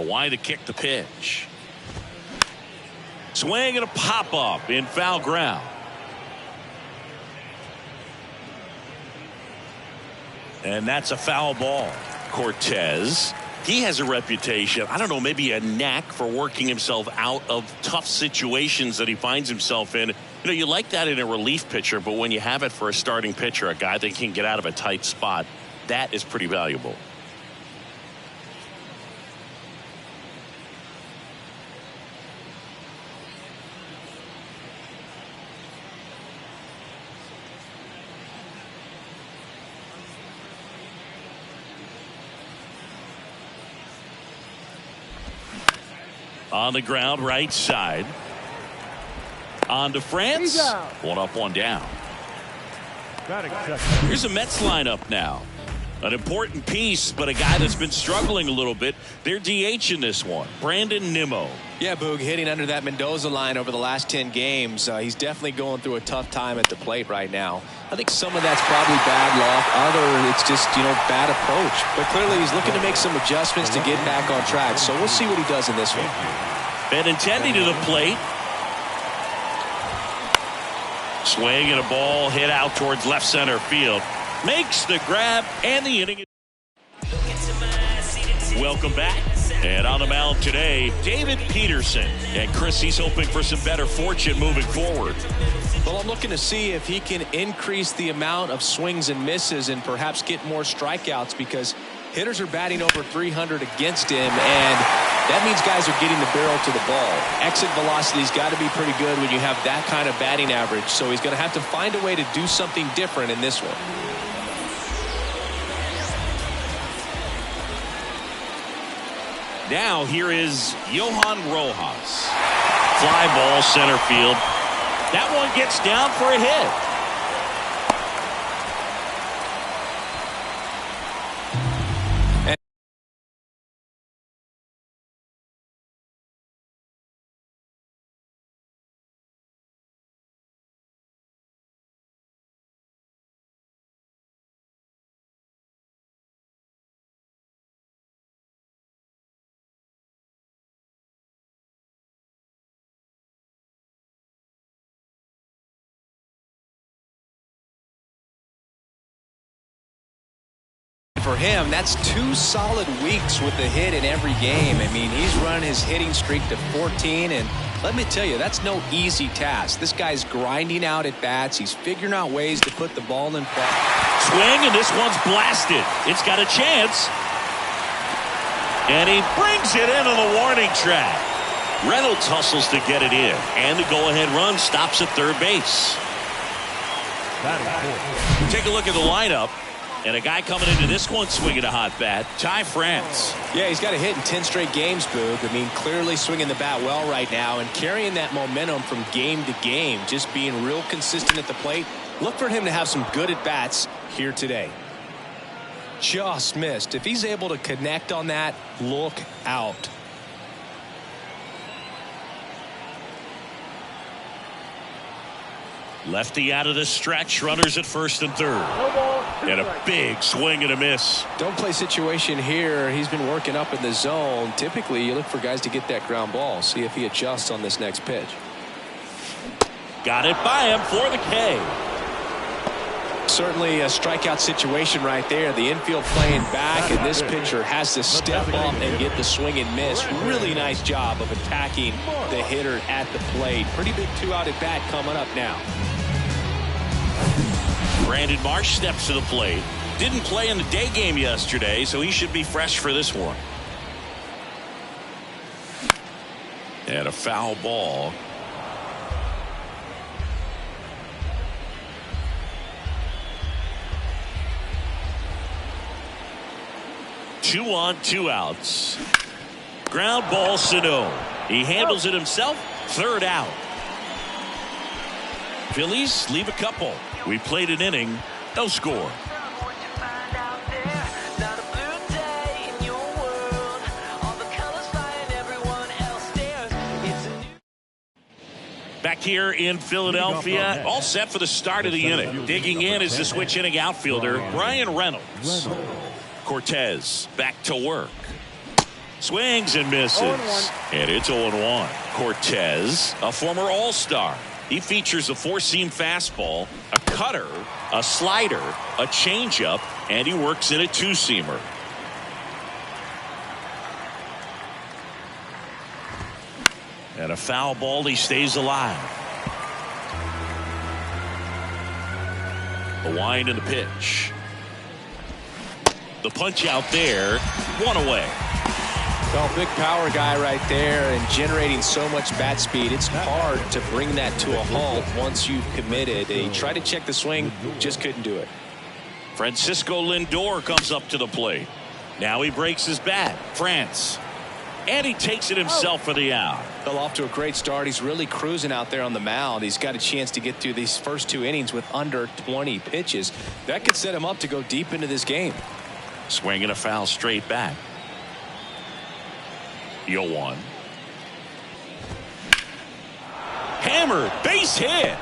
Kawhi to kick the pitch. Swing and a pop-up in foul ground. And that's a foul ball. Cortez, he has a reputation, I don't know, maybe a knack for working himself out of tough situations that he finds himself in. You know, you like that in a relief pitcher, but when you have it for a starting pitcher, a guy that can get out of a tight spot, that is pretty valuable. On the ground, right side. On to France. One up, one down. Here's a Mets lineup now. An important piece, but a guy that's been struggling a little bit. They're DH in this one. Brandon Nimmo. Yeah, Boog, hitting under that Mendoza line over the last 10 games. He's definitely going through a tough time at the plate right now. I think some of that's probably bad luck. Other, it's just, bad approach. But clearly he's looking to make some adjustments to get back on track. So we'll see what he does in this one. Benintendi to the plate. Swing and a ball hit out towards left center field. Makes the grab and the inning. Welcome back. And on the mound today, David Peterson. And Chris, he's hoping for some better fortune moving forward. Well, I'm looking to see if he can increase the amount of swings and misses and perhaps get more strikeouts, because hitters are batting over 300 against him, and that means guys are getting the barrel to the ball. Exit velocity's got to be pretty good when you have that kind of batting average, so he's going to have to find a way to do something different in this one. Now here is Johan Rojas. Fly ball center field. That one gets down for a hit. For him, that's 2 solid weeks with the hit in every game. I mean, he's run his hitting streak to 14, and let me tell you, that's no easy task. This guy's grinding out at bats. He's figuring out ways to put the ball in play. Swing, and this one's blasted. It's got a chance. And he brings it into the warning track. Reynolds hustles to get it in, and the go-ahead run stops at third base. Take a look at the lineup. And a guy coming into this one swinging a hot bat, Ty France. Yeah, he's got a hit in 10 straight games, Boog. I mean, clearly swinging the bat well right now and carrying that momentum from game to game, just being real consistent at the plate. Look for him to have some good at-bats here today. Just missed. If he's able to connect on that, look out. Lefty out of the stretch, runners at first and third. And a big swing and a miss. Don't play situation here. He's been working up in the zone. Typically, you look for guys to get that ground ball. See if he adjusts on this next pitch. Got it by him for the K. Certainly a strikeout situation right there. The infield playing back, and this pitcher has to step up and get the swing and miss. Really nice job of attacking the hitter at the plate. Pretty big 2-out at bat coming up now. Brandon Marsh steps to the plate. Didn't play in the day game yesterday, so he should be fresh for this one. And a foul ball. Two on, 2 outs. Ground ball, Sano. He handles it himself. Third out. Phillies leave a couple. We played an inning. No score. Back here in Philadelphia, all set for the start of the inning. Digging in is the switch inning outfielder, Brian Reynolds. Cortez back to work. Swings and misses. And it's 0-1. Cortez, a former All-Star. He features a four-seam fastball, a cutter, a slider, a changeup, and he works in a two-seamer. And a foul ball, he stays alive. The wind and the pitch. The punch out there, one away. Well, big power guy right there and generating so much bat speed. It's hard to bring that to a halt once you've committed. He tried to check the swing, just couldn't do it. Francisco Lindor comes up to the plate. Now he breaks his bat. France. And he takes it himself for the out. Well, off to a great start. He's really cruising out there on the mound. He's got a chance to get through these first two innings with under 20 pitches. That could set him up to go deep into this game. Swinging a foul straight back. 0-1. Hammered, base hit.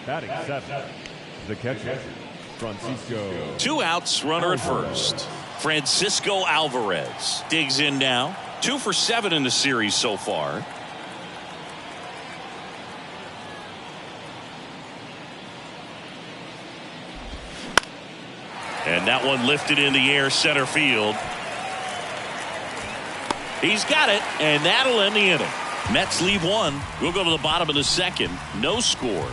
Batting seventh, the catcher, Francisco. 2 outs, runner at first. Francisco Alvarez digs in now. 2 for 7 in the series so far. And that one lifted in the air, center field. He's got it, and that'll end the inning. Mets leave 1. We'll go to the bottom of the second. No score.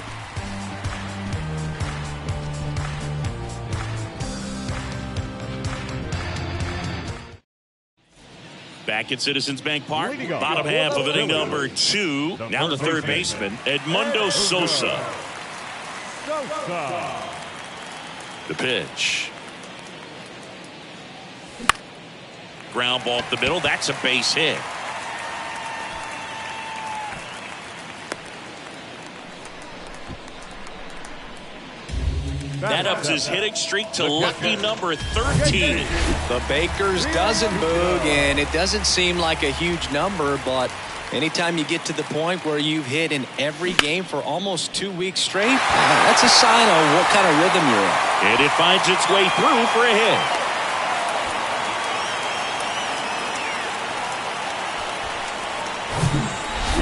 Back at Citizens Bank Park, bottom half of inning number 2. Now the third baseman, Edmundo Sosa. The pitch. Ground ball up the middle. That's a base hit. That ups his hitting streak to lucky number 13. The Baker's dozen, Boog, and it doesn't seem like a huge number, but anytime you get to the point where you've hit in every game for almost 2 weeks straight, that's a sign of what kind of rhythm you're in. And it finds its way through for a hit.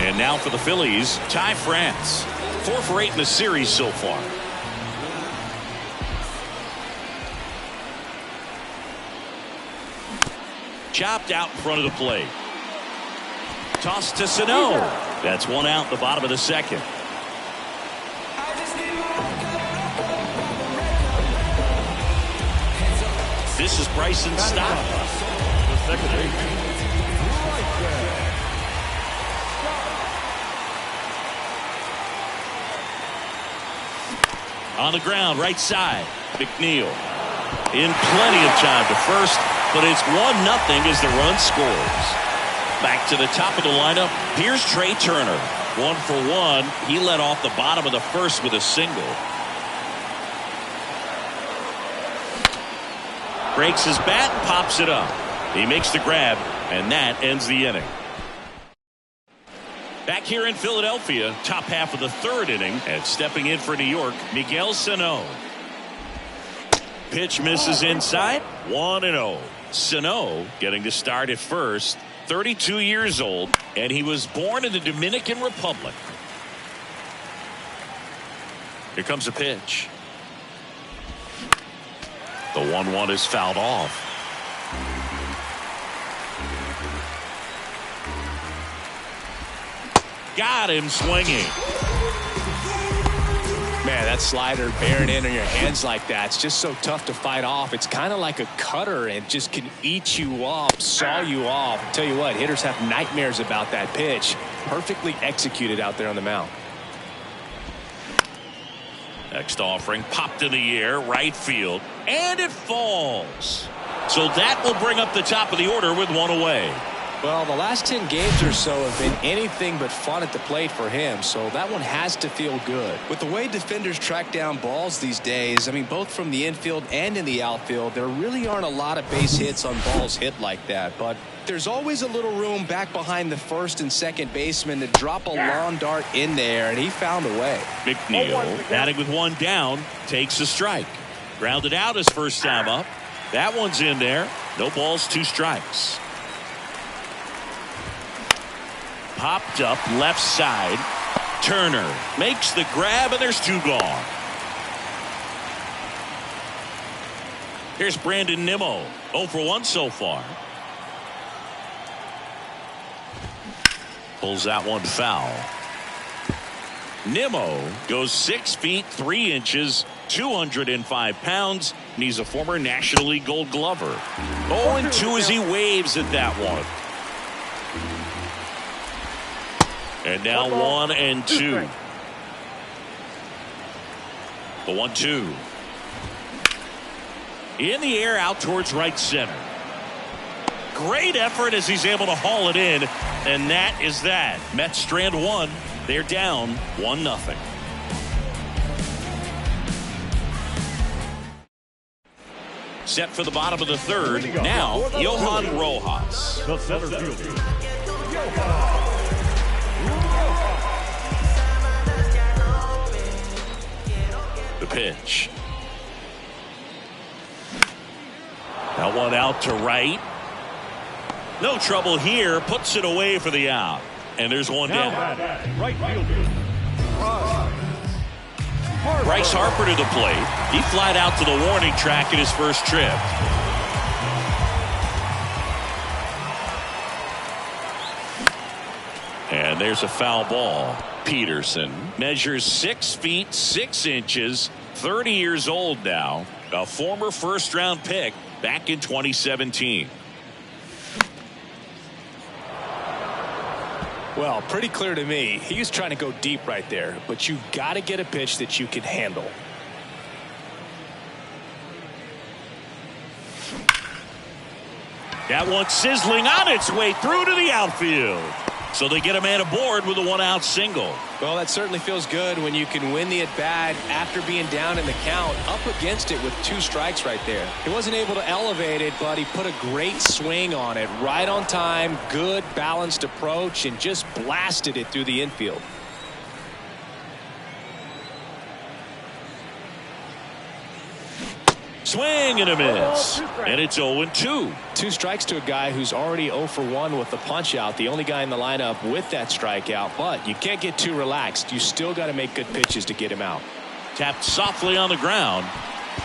And now for the Phillies, Ty France. 4 for 8 in the series so far. Chopped out in front of the plate. Toss to Sano. That's 1 out in the bottom of the second. This is Bryson Stott. The second baseman. On the ground, right side. McNeil in plenty of time to first, but it's 1-0 as the run scores. Back to the top of the lineup. Here's Trey Turner. 1 for 1. He led off the bottom of the first with a single. Breaks his bat and pops it up. He makes the grab, and that ends the inning. Back here in Philadelphia, top half of the third inning, and stepping in for New York, Miguel Sano. Pitch misses inside, 1-0. Sano getting to start at first, 32 years old, and he was born in the Dominican Republic. Here comes a pitch. The 1-1 is fouled off. Got him swinging. Man, that slider bearing in on your hands like that, it's just so tough to fight off. It's kind of like a cutter and just can eat you up, saw you off. I'll tell you what, hitters have nightmares about that pitch. Perfectly executed out there on the mound. Next offering popped in the air, right field, and it falls. So that will bring up the top of the order with 1 away. Well, the last 10 games or so have been anything but fun at the plate for him, so that one has to feel good. With the way defenders track down balls these days, I mean, both from the infield and in the outfield, there really aren't a lot of base hits on balls hit like that, but there's always a little room back behind the first and second baseman to drop a lawn dart in there, and he found a way. McNeil, batting with one down, takes a strike. Grounded out his first time up. That one's in there. No balls, 2 strikes. Popped up left side. Turner makes the grab, and there's 2 gone. Here's Brandon Nimmo. 0 for 1 so far. Pulls that one foul. Nimmo goes 6 feet 3 inches, 205 pounds, and he's a former National League Gold Glover. 0-2 as he waves at that one. And now 1-2. The 1-2. In the air out towards right center. Great effort as he's able to haul it in. And that is that. Mets strand 1. They're down 1-0. Set for the bottom of the 3rd. Now, Johan Rojas. The center fielder, The pitch. That one out to right. No trouble here. Puts it away for the out. And there's one down. right fielder, Bryce Harper to the plate. He flied out to the warning track in his first trip. And there's a foul ball. Peterson measures 6 feet 6 inches, 30 years old now, a former first-round pick back in 2017. Well, pretty clear to me. He was trying to go deep right there, but you got to get a pitch that you can handle. That one sizzling on its way through to the outfield. So they get a man aboard with a 1-out single. Well, that certainly feels good when you can win the at-bat after being down in the count, up against it with 2 strikes right there. He wasn't able to elevate it, but he put a great swing on it. Right on time, good balanced approach, and just blasted it through the infield. Swing and a miss. And it's 0-2. 2 strikes to a guy who's already 0 for 1 with the punch out. The only guy in the lineup with that strikeout. But you can't get too relaxed. You still got to make good pitches to get him out. Tapped softly on the ground.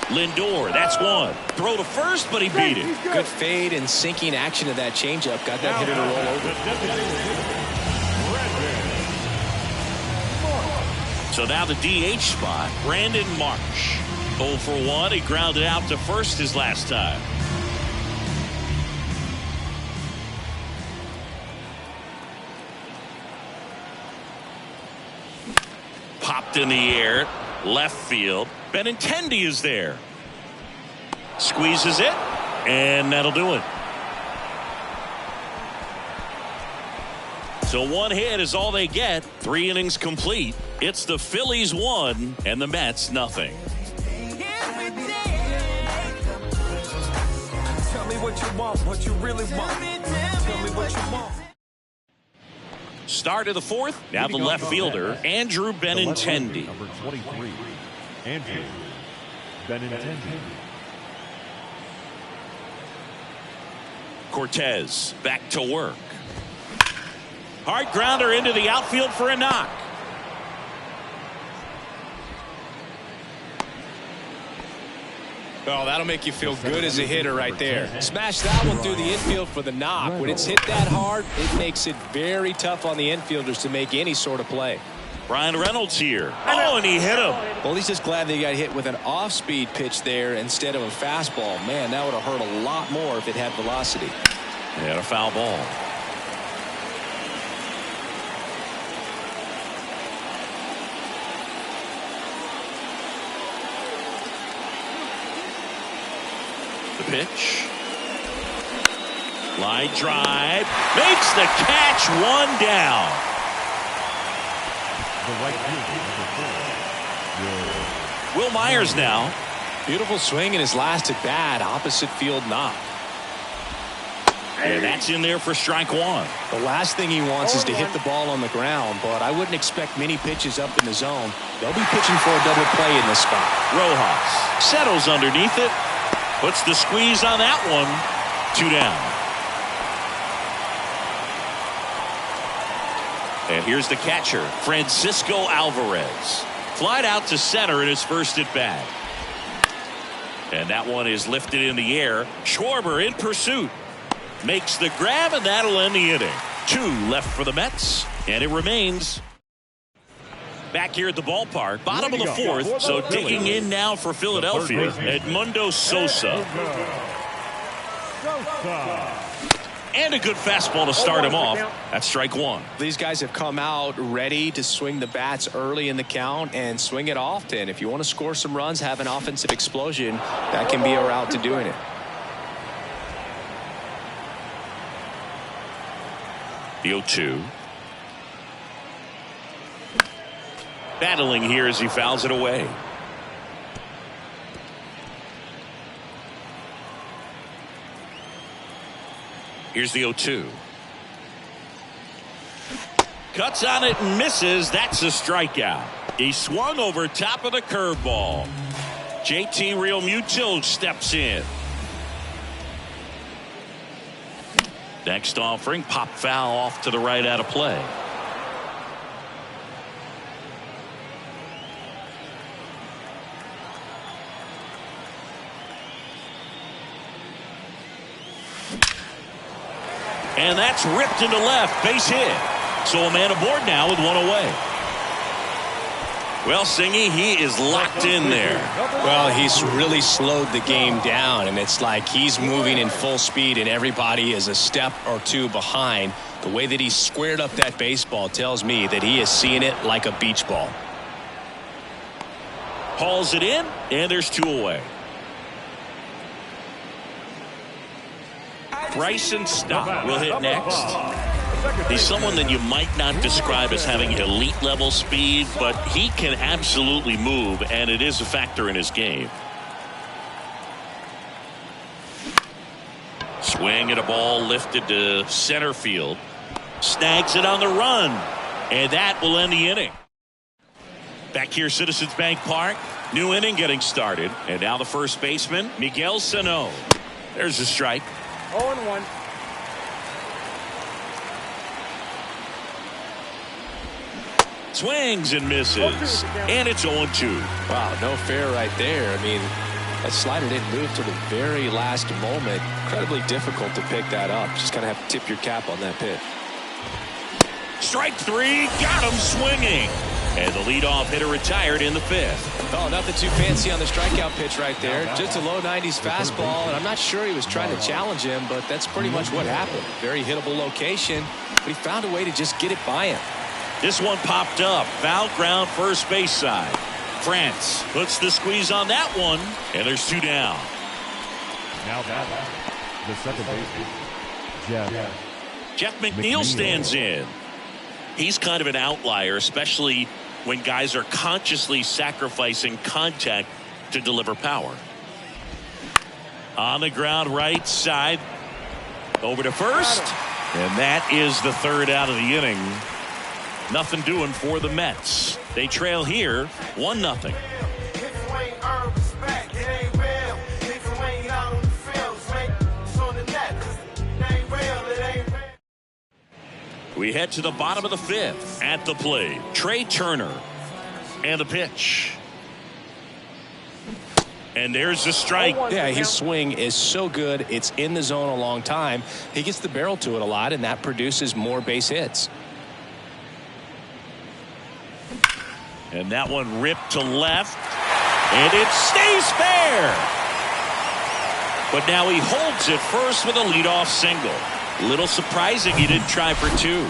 Lindor, that's one. Throw to first, but he beat it. Good fade and sinking action of that changeup. Got that hitter to roll over. So now the DH spot, Brandon Marsh. 0 for 1. He grounded out to first his last time. Popped in the air. Left field. Benintendi is there. Squeezes it. And that'll do it. So 1 hit is all they get. 3 innings complete. It's the Phillies 1 and the Mets nothing. What you want, what you really want. Tell me what you want. Start of the 4th. Now the left fielder, Andrew Benintendi. Number 23, Andrew Benintendi. Cortez back to work. Hard grounder into the outfield for a knock. Oh, that'll make you feel good as a hitter right there. Smash that one through the infield for the knock. When it's hit that hard, it makes it very tough on the infielders to make any sort of play. Brian Reynolds here. Oh, and he hit him. Well, he's just glad that he got hit with an off-speed pitch there instead of a fastball. Man, that would have hurt a lot more if it had velocity. And a foul ball. The pitch. Line drive. Makes the catch. One down. The right fielder, number 4, Will Myers now. Beautiful swing in his last at bat. Opposite field knock. And that's in there for strike one. The last thing he wants is to hit the ball on the ground, but I wouldn't expect many pitches up in the zone. They'll be pitching for a double play in this spot. Rojas settles underneath it. Puts the squeeze on that one. 2 down. And here's the catcher, Francisco Alvarez. Flied out to center in his first at bat. And that one is lifted in the air. Schwarber in pursuit. Makes the grab, and that'll end the inning. 2 left for the Mets, and it remains back here at the ballpark. Bottom of the 4th, so digging in now for Philadelphia, Edmundo Sosa. And a good fastball to start him off. That's strike one. These guys have come out ready to swing the bats early in the count and swing it often. If you want to score some runs, have an offensive explosion, that can be a route to doing it. The 0-2. Battling here as he fouls it away. Here's the 0-2. Cuts on it and misses. That's a strikeout. He swung over top of the curveball. JT Realmuto steps in. Next offering, pop foul off to the right out of play. And that's ripped into left, base hit. So a man aboard now with one away. Well, Singy, he is locked in there. Well, he's really slowed the game down, and it's like he's moving in full speed and everybody is a step or two behind. The way that he squared up that baseball tells me that he is seeing it like a beach ball. Hauls it in, and there's 2 away. Bryson Stott will hit next. He's someone that you might not describe as having elite level speed, but he can absolutely move, and it is a factor in his game. Swing at a ball lifted to center field. Snags it on the run, and that will end the inning. Back here, Citizens Bank Park. New inning getting started, and now the first baseman, Miguel Sano. There's a strike. 0-1. Swings and misses, and it's 0-2. Wow, no fair right there. I mean, that slider didn't move to the very last moment. Incredibly difficult to pick that up. Just kind of have to tip your cap on that pitch. Strike 3, got him swinging. And the leadoff hitter retired in the 5th. Oh, nothing too fancy on the strikeout pitch right there. Just a low 90s fastball, and I'm not sure he was trying to challenge him, but that's pretty much what happened. Very hittable location, but he found a way to just get it by him. This one popped up. Foul ground, first base side. France puts the squeeze on that one, and there's 2 down. Now batting, the second baseman, Jeff McNeil stands in. He's kind of an outlier, especially when guys are consciously sacrificing contact to deliver power. On the ground, right side. Over to first. And that is the 3rd out of the inning. Nothing doing for the Mets. They trail here 1-0. We head to the bottom of the 5th. At the plate, Trey Turner. And the pitch. And there's the strike. Yeah, his swing is so good. It's in the zone a long time. He gets the barrel to it a lot, and that produces more base hits. And that one ripped to left. And it stays fair. But now he holds it first with a leadoff single. A little surprising he didn't try for 2.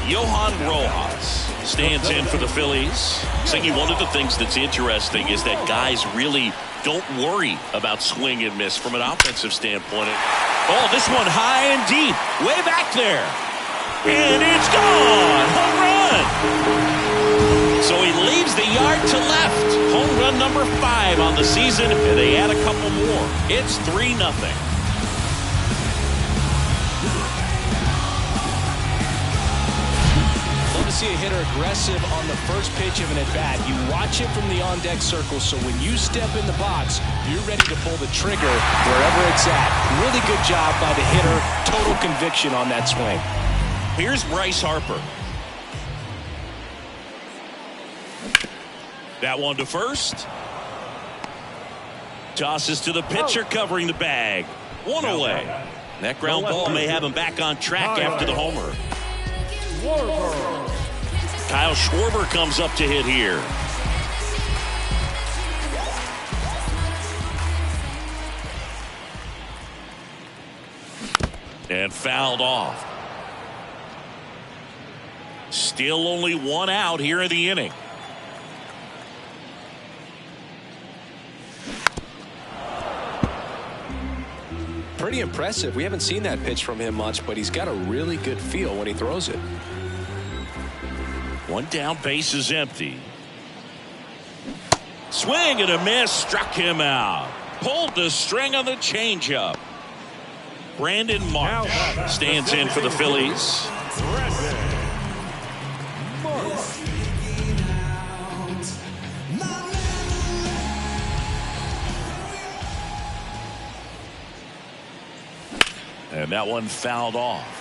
Johan Rojas stands in for the Phillies. Saying one of the things that's interesting is that guys really don't worry about swing and miss from an offensive standpoint. Oh, this one high and deep, way back there. And it's gone. Home run. So he leaves the yard to left. Home run number 5 on the season, and they add a couple more. It's 3-0. See a hitter aggressive on the first pitch of an at-bat. You watch it from the on-deck circle, so when you step in the box, you're ready to pull the trigger wherever it's at. Really good job by the hitter. Total conviction on that swing. Here's Bryce Harper. That one to first. Tosses to the pitcher covering the bag. One away. That ground ball may have him back on track after the homer. Kyle Schwarber comes up to hit here. And fouled off. Still only 1 out here in the inning. Pretty impressive. We haven't seen that pitch from him much, but he's got a really good feel when he throws it. One down, base is empty. Swing and a miss, struck him out. Pulled the string on the changeup. Brandon Marsh stands in for the Phillies. And that one fouled off.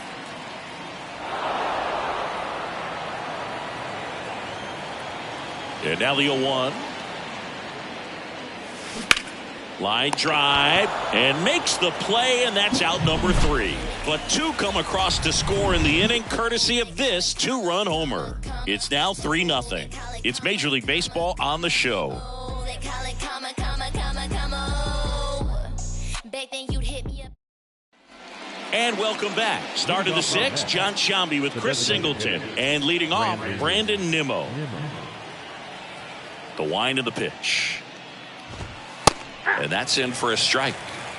And now the 0-1. Line drive and makes the play, and that's out number 3. But 2 come across to score in the inning, courtesy of this 2-run homer. It's now 3-0. It's Major League Baseball on the show. And welcome back. Start of the 6th, John Sciambi with Chris Singleton. And leading off, Brandon Nimmo. The wind of the pitch. And that's in for a strike.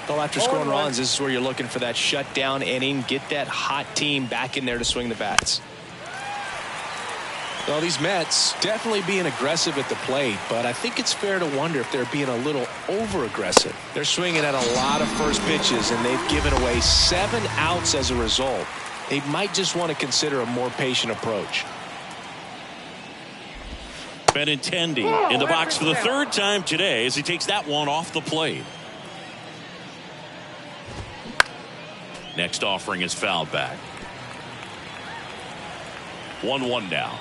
Well, after scoring runs, this is where you're looking for that shutdown inning. Get that hot team back in there to swing the bats. Well, these Mets definitely being aggressive at the plate, but I think it's fair to wonder if they're being a little over-aggressive. They're swinging at a lot of first pitches, and they've given away 7 outs as a result. They might just want to consider a more patient approach. Benintendi in the box for the 3rd time today as he takes that one off the plate. Next offering is fouled back. 1-1 now.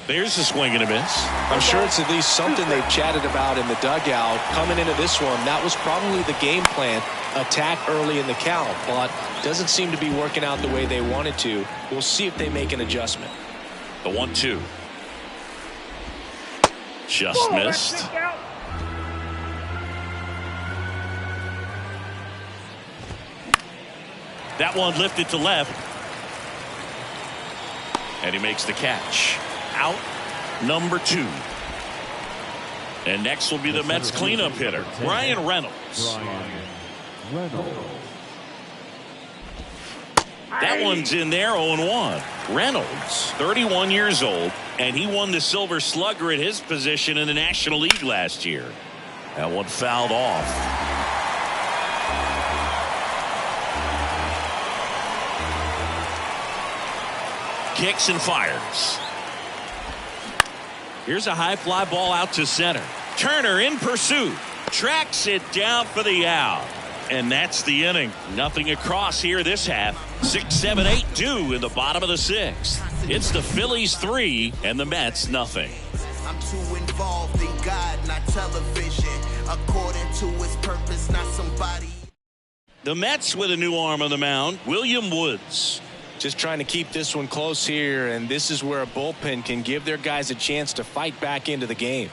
There's a swing and a miss. I'm sure it's at least something they've chatted about in the dugout. Coming into this one, that was probably the game plan. Attack early in the count, but doesn't seem to be working out the way they wanted to. We'll see if they make an adjustment. The 1-2. Just missed. That one lifted to left. And he makes the catch. Out number 2. And next will be the Mets cleanup hitter, Ryan Reynolds. That one's in there, 0-1. Reynolds, 31 years old, and he won the Silver Slugger at his position in the National League last year. That one fouled off. Kicks and fires. Here's a high fly ball out to center. Turner in pursuit. Tracks it down for the out. And that's the inning. Nothing across here this half. 6, 7, 8 due in the bottom of the 6th. It's the Phillies 3 and the Mets nothing. I'm too involved in God, not television. According to his purpose, not somebody. The Mets with a new arm on the mound, William Woods. Just trying to keep this one close here, and this is where a bullpen can give their guys a chance to fight back into the game.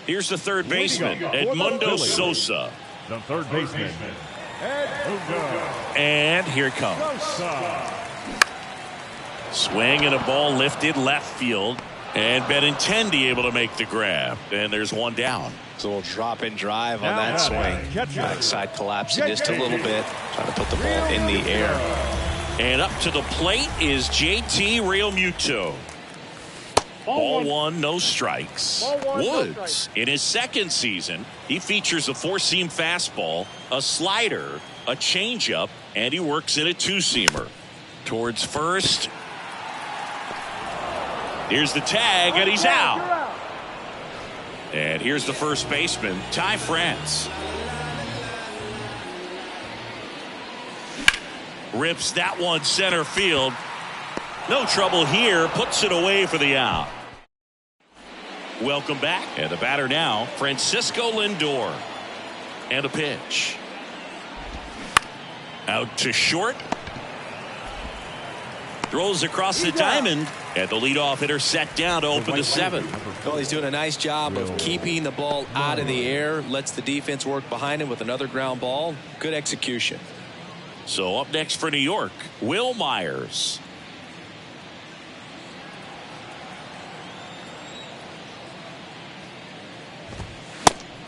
Here's the third baseman, Edmundo Sosa. The third baseman, And here it comes. Swing and a ball lifted left field. And Benintendi able to make the grab. And there's one down. It's a little drop and drive on that swing. Backside collapsing just a little bit. Trying to put the ball in the air. And up to the plate is JT Realmuto. Ball one, no strikes. Woods, in his second season, he features a four-seam fastball, a slider, a changeup, and he works in a two-seamer. Towards first. Here's the tag, and he's out. And here's the first baseman, Ty France. Rips that one center field. No trouble here. Puts it away for the out. Welcome back. And the batter now, Francisco Lindor. And a pitch. Out to short. Throws across the diamond. And the leadoff hitter set down to open the seventh. Well, he's doing a nice job of keeping the ball out of the air. Lets the defense work behind him with another ground ball. Good execution. So up next for New York, Will Myers.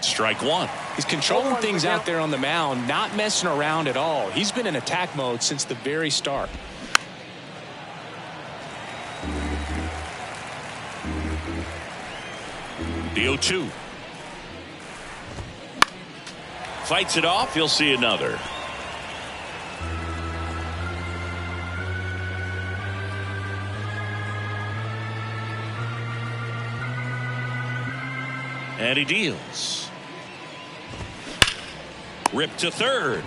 Strike one. He's controlling things out there on the mound, not messing around at all. He's been in attack mode since the very start. The 0-2. Fights it off. You'll see another. And he deals. Rip to third.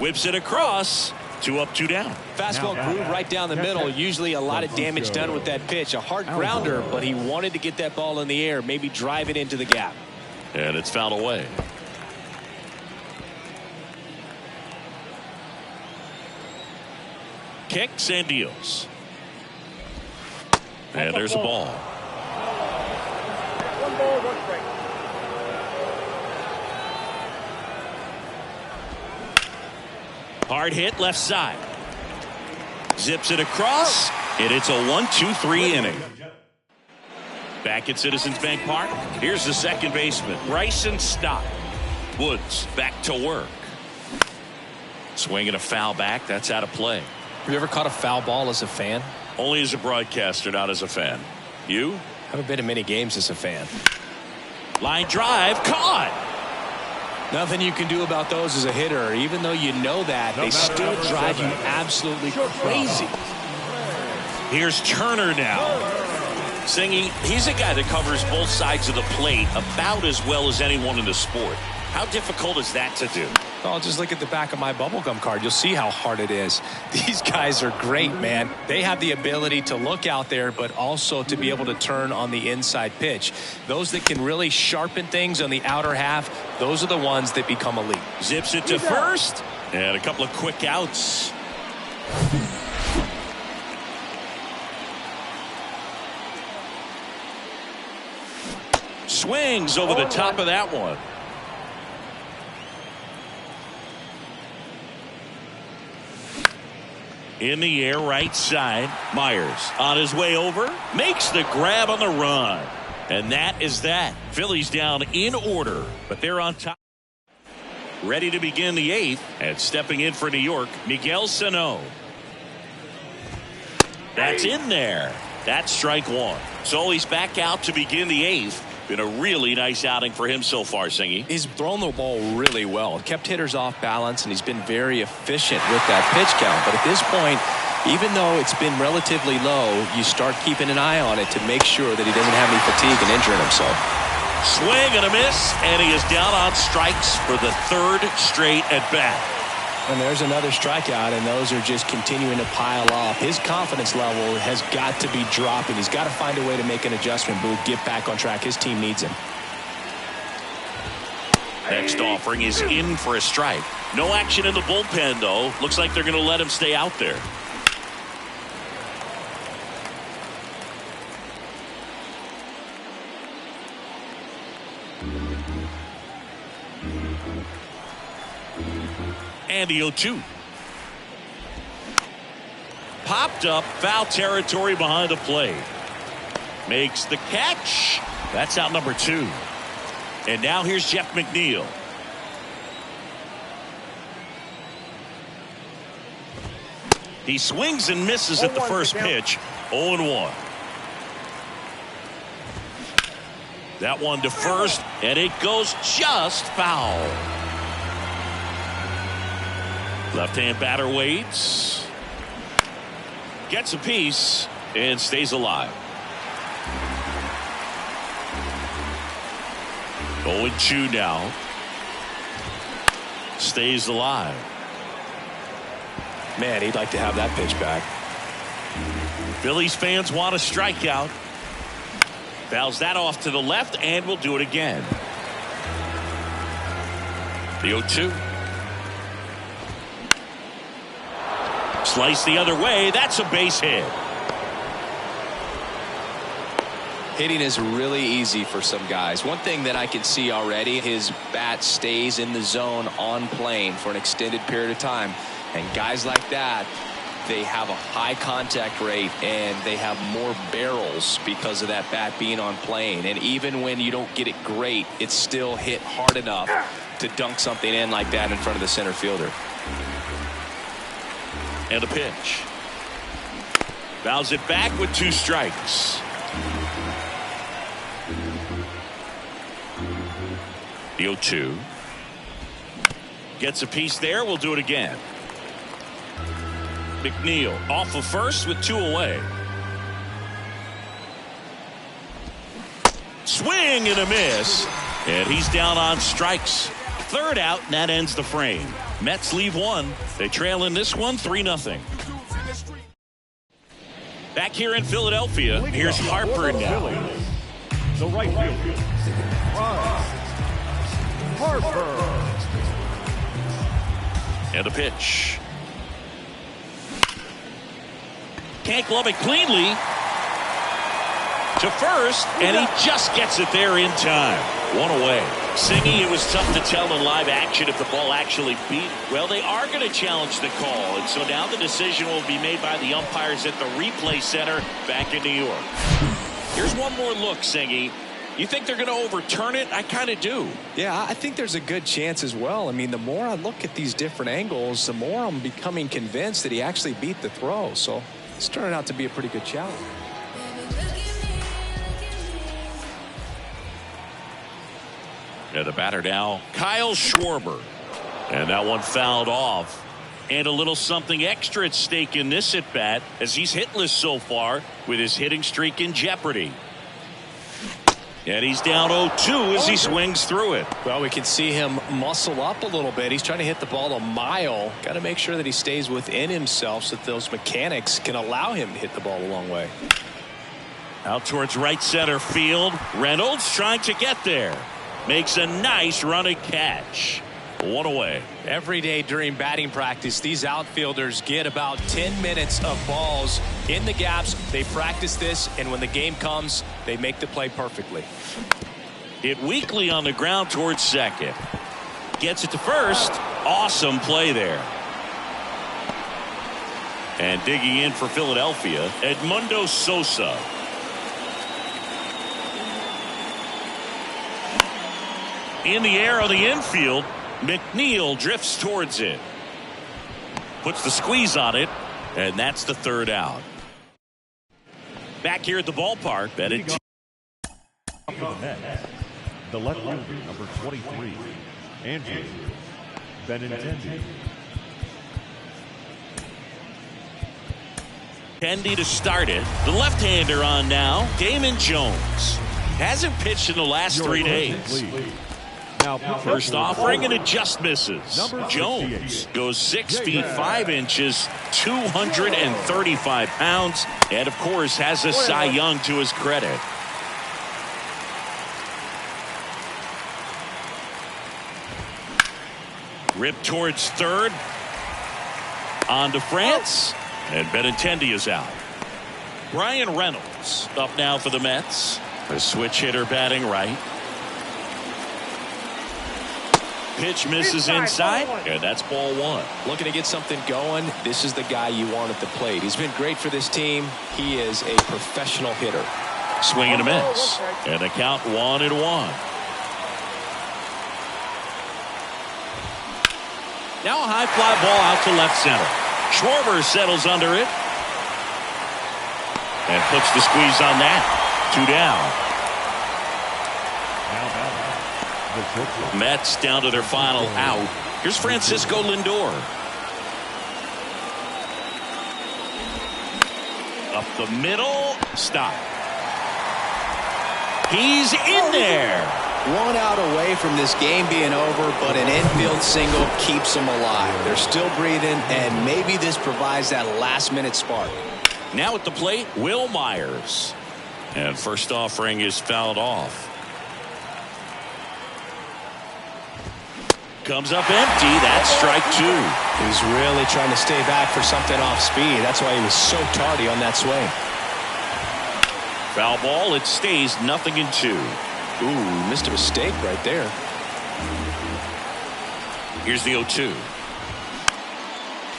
Whips it across. 2 up, 2 down. Fastball groove right down the middle. Usually a lot of damage done with that pitch. A hard grounder, but he wanted to get that ball in the air. Maybe drive it into the gap. And it's fouled away. Kicks and deals. And there's a ball. 1 ball, 1 strike. Hard hit left side. Zips it across. And it's a 1-2-3 inning. Back at Citizens Bank Park. Here's the second baseman, Bryson Stott. Woods back to work. Swinging a foul back. That's out of play. Have you ever caught a foul ball as a fan? Only as a broadcaster, not as a fan. You? Haven't been to many games as a fan. Line drive. Caught. Nothing you can do about those as a hitter. Even though you know that, they still drive you absolutely crazy. Here's Turner now. Singy, he's a guy that covers both sides of the plate about as well as anyone in the sport. How difficult is that to do? Well, just look at the back of my bubblegum card. You'll see how hard it is. These guys are great, man. They have the ability to look out there, but also to be able to turn on the inside pitch. Those that can really sharpen things on the outer half, those are the ones that become elite. Zips it to first. And a couple of quick outs. Swings over the top of that one. In the air, right side. Myers on his way over. Makes the grab on the run. And that is that. Phillies down in order, but they're on top. Ready to begin the 8th. And stepping in for New York, Miguel Sano. That's in there. That's strike one. So he's back out to begin the 8th. Been a really nice outing for him so far, Singy. He's thrown the ball really well. Kept hitters off balance, and he's been very efficient with that pitch count. But at this point, even though it's been relatively low, you start keeping an eye on it to make sure that he doesn't have any fatigue and injuring himself. Swing and a miss, and he is down on strikes for the 3rd straight at bat. And there's another strikeout, and those are just continuing to pile up. His confidence level has got to be dropping. He's got to find a way to make an adjustment, Boo, get back on track. His team needs him. Next offering is in for a strike. No action in the bullpen, though. Looks like they're going to let him stay out there. And the 0-2. Popped up, foul territory behind the plate. Makes the catch. That's out number 2. And now here's Jeff McNeil. He swings and misses at the first pitch. 0-1. That one to first, and it goes just foul. Left-hand batter waits. Gets a piece and stays alive. 0-2 now. Stays alive. Man, he'd like to have that pitch back. Phillies fans want a strikeout. Fouls that off to the left and will do it again. The 0-2. Slice the other way. That's a base hit. Hitting is really easy for some guys. One thing that I can see already, his bat stays in the zone on plane for an extended period of time. And guys like that, they have a high contact rate and they have more barrels because of that bat being on plane. And even when you don't get it great, it's still hit hard enough to dunk something in like that in front of the center fielder. And a pitch. Fouls it back with 2 strikes. The 0-2. Gets a piece there. We'll do it again. McNeil off of first with 2 away. Swing and a miss. And he's down on strikes. 3rd out, and that ends the frame. Mets leave 1. They trail in this one 3-0. Back here in Philadelphia, here's Harper now. The right fielder, Harper. And a pitch. Can't glove it cleanly to first, and he just gets it there in time. 1 away. Singy, it was tough to tell in live action if the ball actually beat. Well, they are going to challenge the call, and so now the decision will be made by the umpires at the replay center back in New York. Here's one more look, Singy. You think they're going to overturn it? I kind of do. Yeah, I think there's a good chance as well. I mean, the more I look at these different angles, the more I'm becoming convinced that he actually beat the throw. So it's turning out to be a pretty good challenge. Yeah, the batter now, Kyle Schwarber. And that one fouled off. And a little something extra at stake in this at-bat as he's hitless so far with his hitting streak in jeopardy. And he's down 0-2 as he swings through it. Well, we can see him muscle up a little bit. He's trying to hit the ball a mile. Got to make sure that he stays within himself so that those mechanics can allow him to hit the ball a long way. Out towards right center field. Reynolds trying to get there. Makes a nice running catch. 1 away. Every day during batting practice, these outfielders get about 10 minutes of balls in the gaps. They practice this, and when the game comes, they make the play perfectly. Hit weakly on the ground towards second. Gets it to first. Awesome play there. And digging in for Philadelphia, Edmundo Sosa. In the air on the infield, McNeil drifts towards it. Puts the squeeze on it, and that's the 3rd out. Back here at the ballpark, For the Mets, the left fielder, number 23, Andrew Benintendi. Kendi to start it. The left-hander on now, Damon Jones. Hasn't pitched in the last 3 days. Now, First offering, and it just misses. Jones goes 6 feet 5 inches, 235 pounds, and of course has a Cy Young to his credit. Rip towards third. On to France, and Benintendi is out. Brian Reynolds up now for the Mets. A switch hitter batting right. Pitch misses inside, and that's ball one. Looking to get something going. This is the guy you want at the plate. He's been great for this team. He is a professional hitter. Swing and a miss. And the count 1-1. Now a high fly ball out to left center. Schwarber settles under it. And puts the squeeze on that. 2 down. Mets down to their final out. Here's Francisco Lindor. Up the middle. Stop. He's in there. 1 out away from this game being over, but an infield single keeps them alive. They're still breathing, and maybe this provides that last-minute spark. Now at the plate, Will Myers. And first offering is fouled off. Comes up empty. That's strike 2. He's really trying to stay back for something off speed. That's why he was so tardy on that swing. Foul ball. It stays 0-2. Ooh, missed a mistake right there. Here's the 0-2.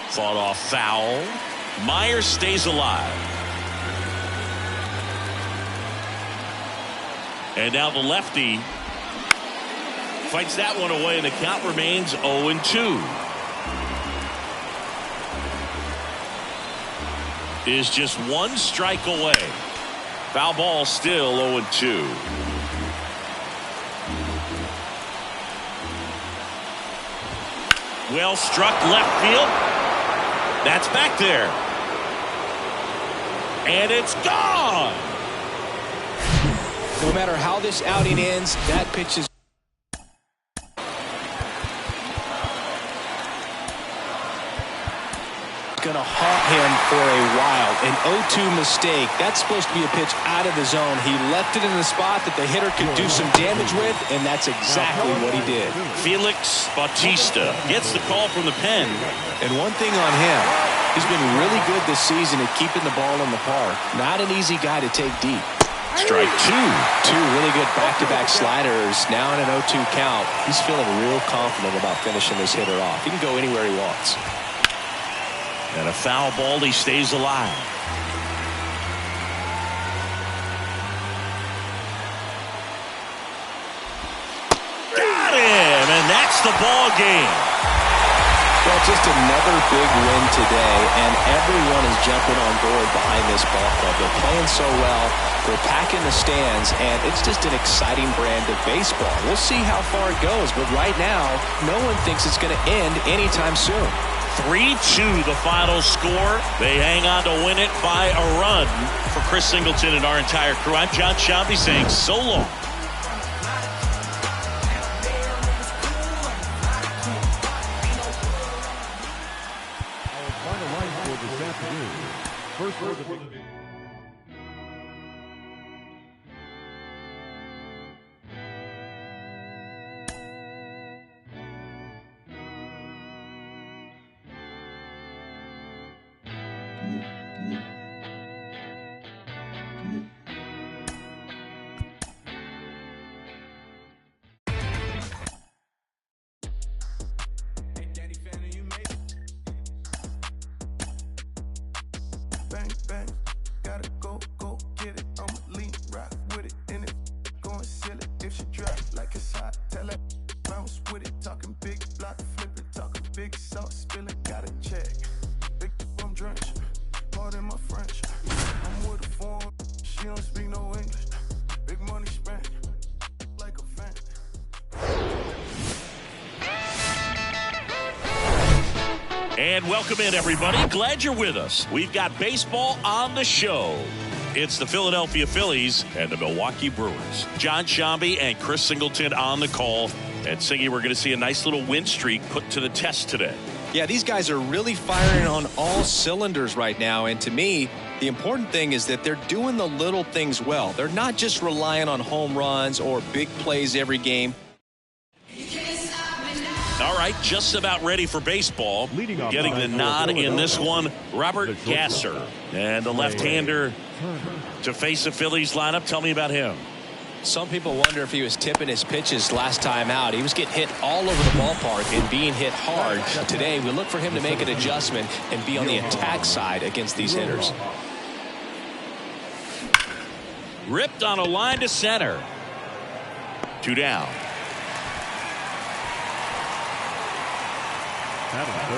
Fought off foul. Myers stays alive. And now the lefty fights that one away, and the count remains 0-2. Is just 1 strike away. Foul ball still 0-2. Well struck left field. That's back there. And it's gone. No matter how this outing ends, that pitch is going to haunt him for a while. An 0-2 mistake. That's supposed to be a pitch out of the zone. He left it in the spot that the hitter could do some damage with, and that's exactly what he did. Felix Bautista gets the call from the pen. And one thing on him, he's been really good this season at keeping the ball in the park. Not an easy guy to take deep. Strike 2. 2 really good back-to-back sliders. Now in an 0-2 count, he's feeling real confident about finishing this hitter off. He can go anywhere he wants. And a foul ball. He stays alive. Got him, and that's the ball game. Well, just another big win today, and everyone is jumping on board behind this ball club. They're playing so well. They're packing the stands, and it's just an exciting brand of baseball. We'll see how far it goes, but right now, no one thinks it's going to end anytime soon. 3-2 the final score. They hang on to win it by a run. For Chris Singleton and our entire crew, I'm John Shambi saying so long. Our final line score this afternoon. First for the Bang, bang, gotta go get it. I'ma lean, rock with it, and it go and seal it. If she drop like it's hot, tell her bounce with it. Talking big block, flip it, talking big sauce, spilling, gotta check. Big I'm drenched, pardon my French. I'm with a foreign, she don't speak no English. Big money spent, like a fan. And welcome in, everybody. Glad you're with us. We've got baseball on the show. It's the Philadelphia Phillies and the Milwaukee Brewers. John Shambi and Chris Singleton on the call. And Singy, we're going to see a nice little win streak put to the test today. Yeah, these guys are really firing on all cylinders right now. And to me, the important thing is that they're doing the little things well. They're not just relying on home runs or big plays every game. All right, just about ready for baseball. Leading off Getting the nod in this one, Robert Gasser. And the left-hander to face the Phillies lineup. Tell me about him. Some people wonder if he was tipping his pitches last time out. He was getting hit all over the ballpark and being hit hard. Today, we look for him to make an adjustment and be on the attack side against these hitters. Ripped on a line to center. 2 down.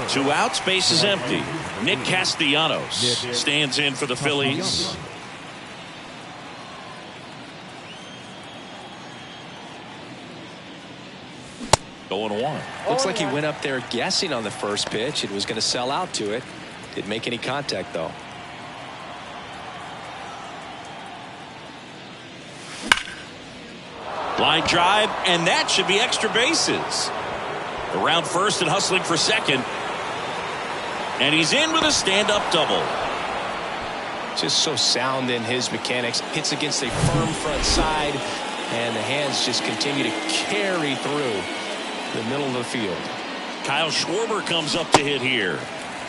2 outs, base is empty. Nick Castellanos stands in for the Phillies. Going 1. Looks like he went up there guessing on the first pitch and was going to sell out to it. Didn't make any contact, though. Line drive, and that should be extra bases. Around first and hustling for second. And he's in with a stand-up double. Just so sound in his mechanics. Hits against a firm front side, and the hands just continue to carry through the middle of the field. Kyle Schwarber comes up to hit here.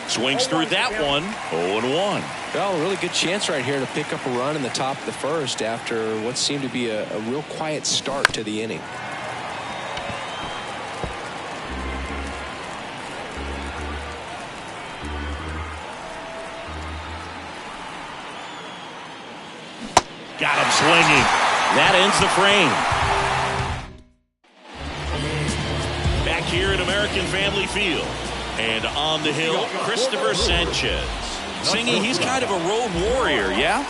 Swings through that one. 0-1. Well, a really good chance right here to pick up a run in the top of the first after what seemed to be a real quiet start to the inning. Got him swinging. That ends the frame. Back here at American Family Field. And on the hill, Christopher Sanchez. Singy, he's kind of a road warrior, yeah?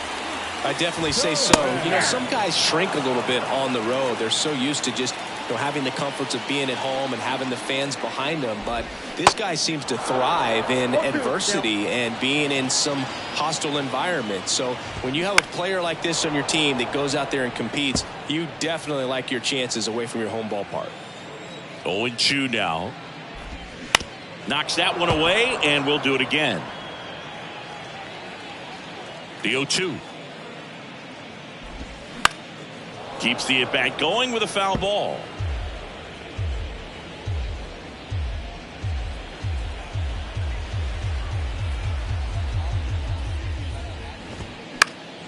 I definitely say so. You know, some guys shrink a little bit on the road. They're so used to just, you know, having the comforts of being at home and having the fans behind them. But this guy seems to thrive in adversity and being in some hostile environment. So when you have a player like this on your team that goes out there and competes, you definitely like your chances away from your home ballpark. 0-2 now. Knocks that one away, and we'll do it again. The 0-2. Keeps the at-bat going with a foul ball.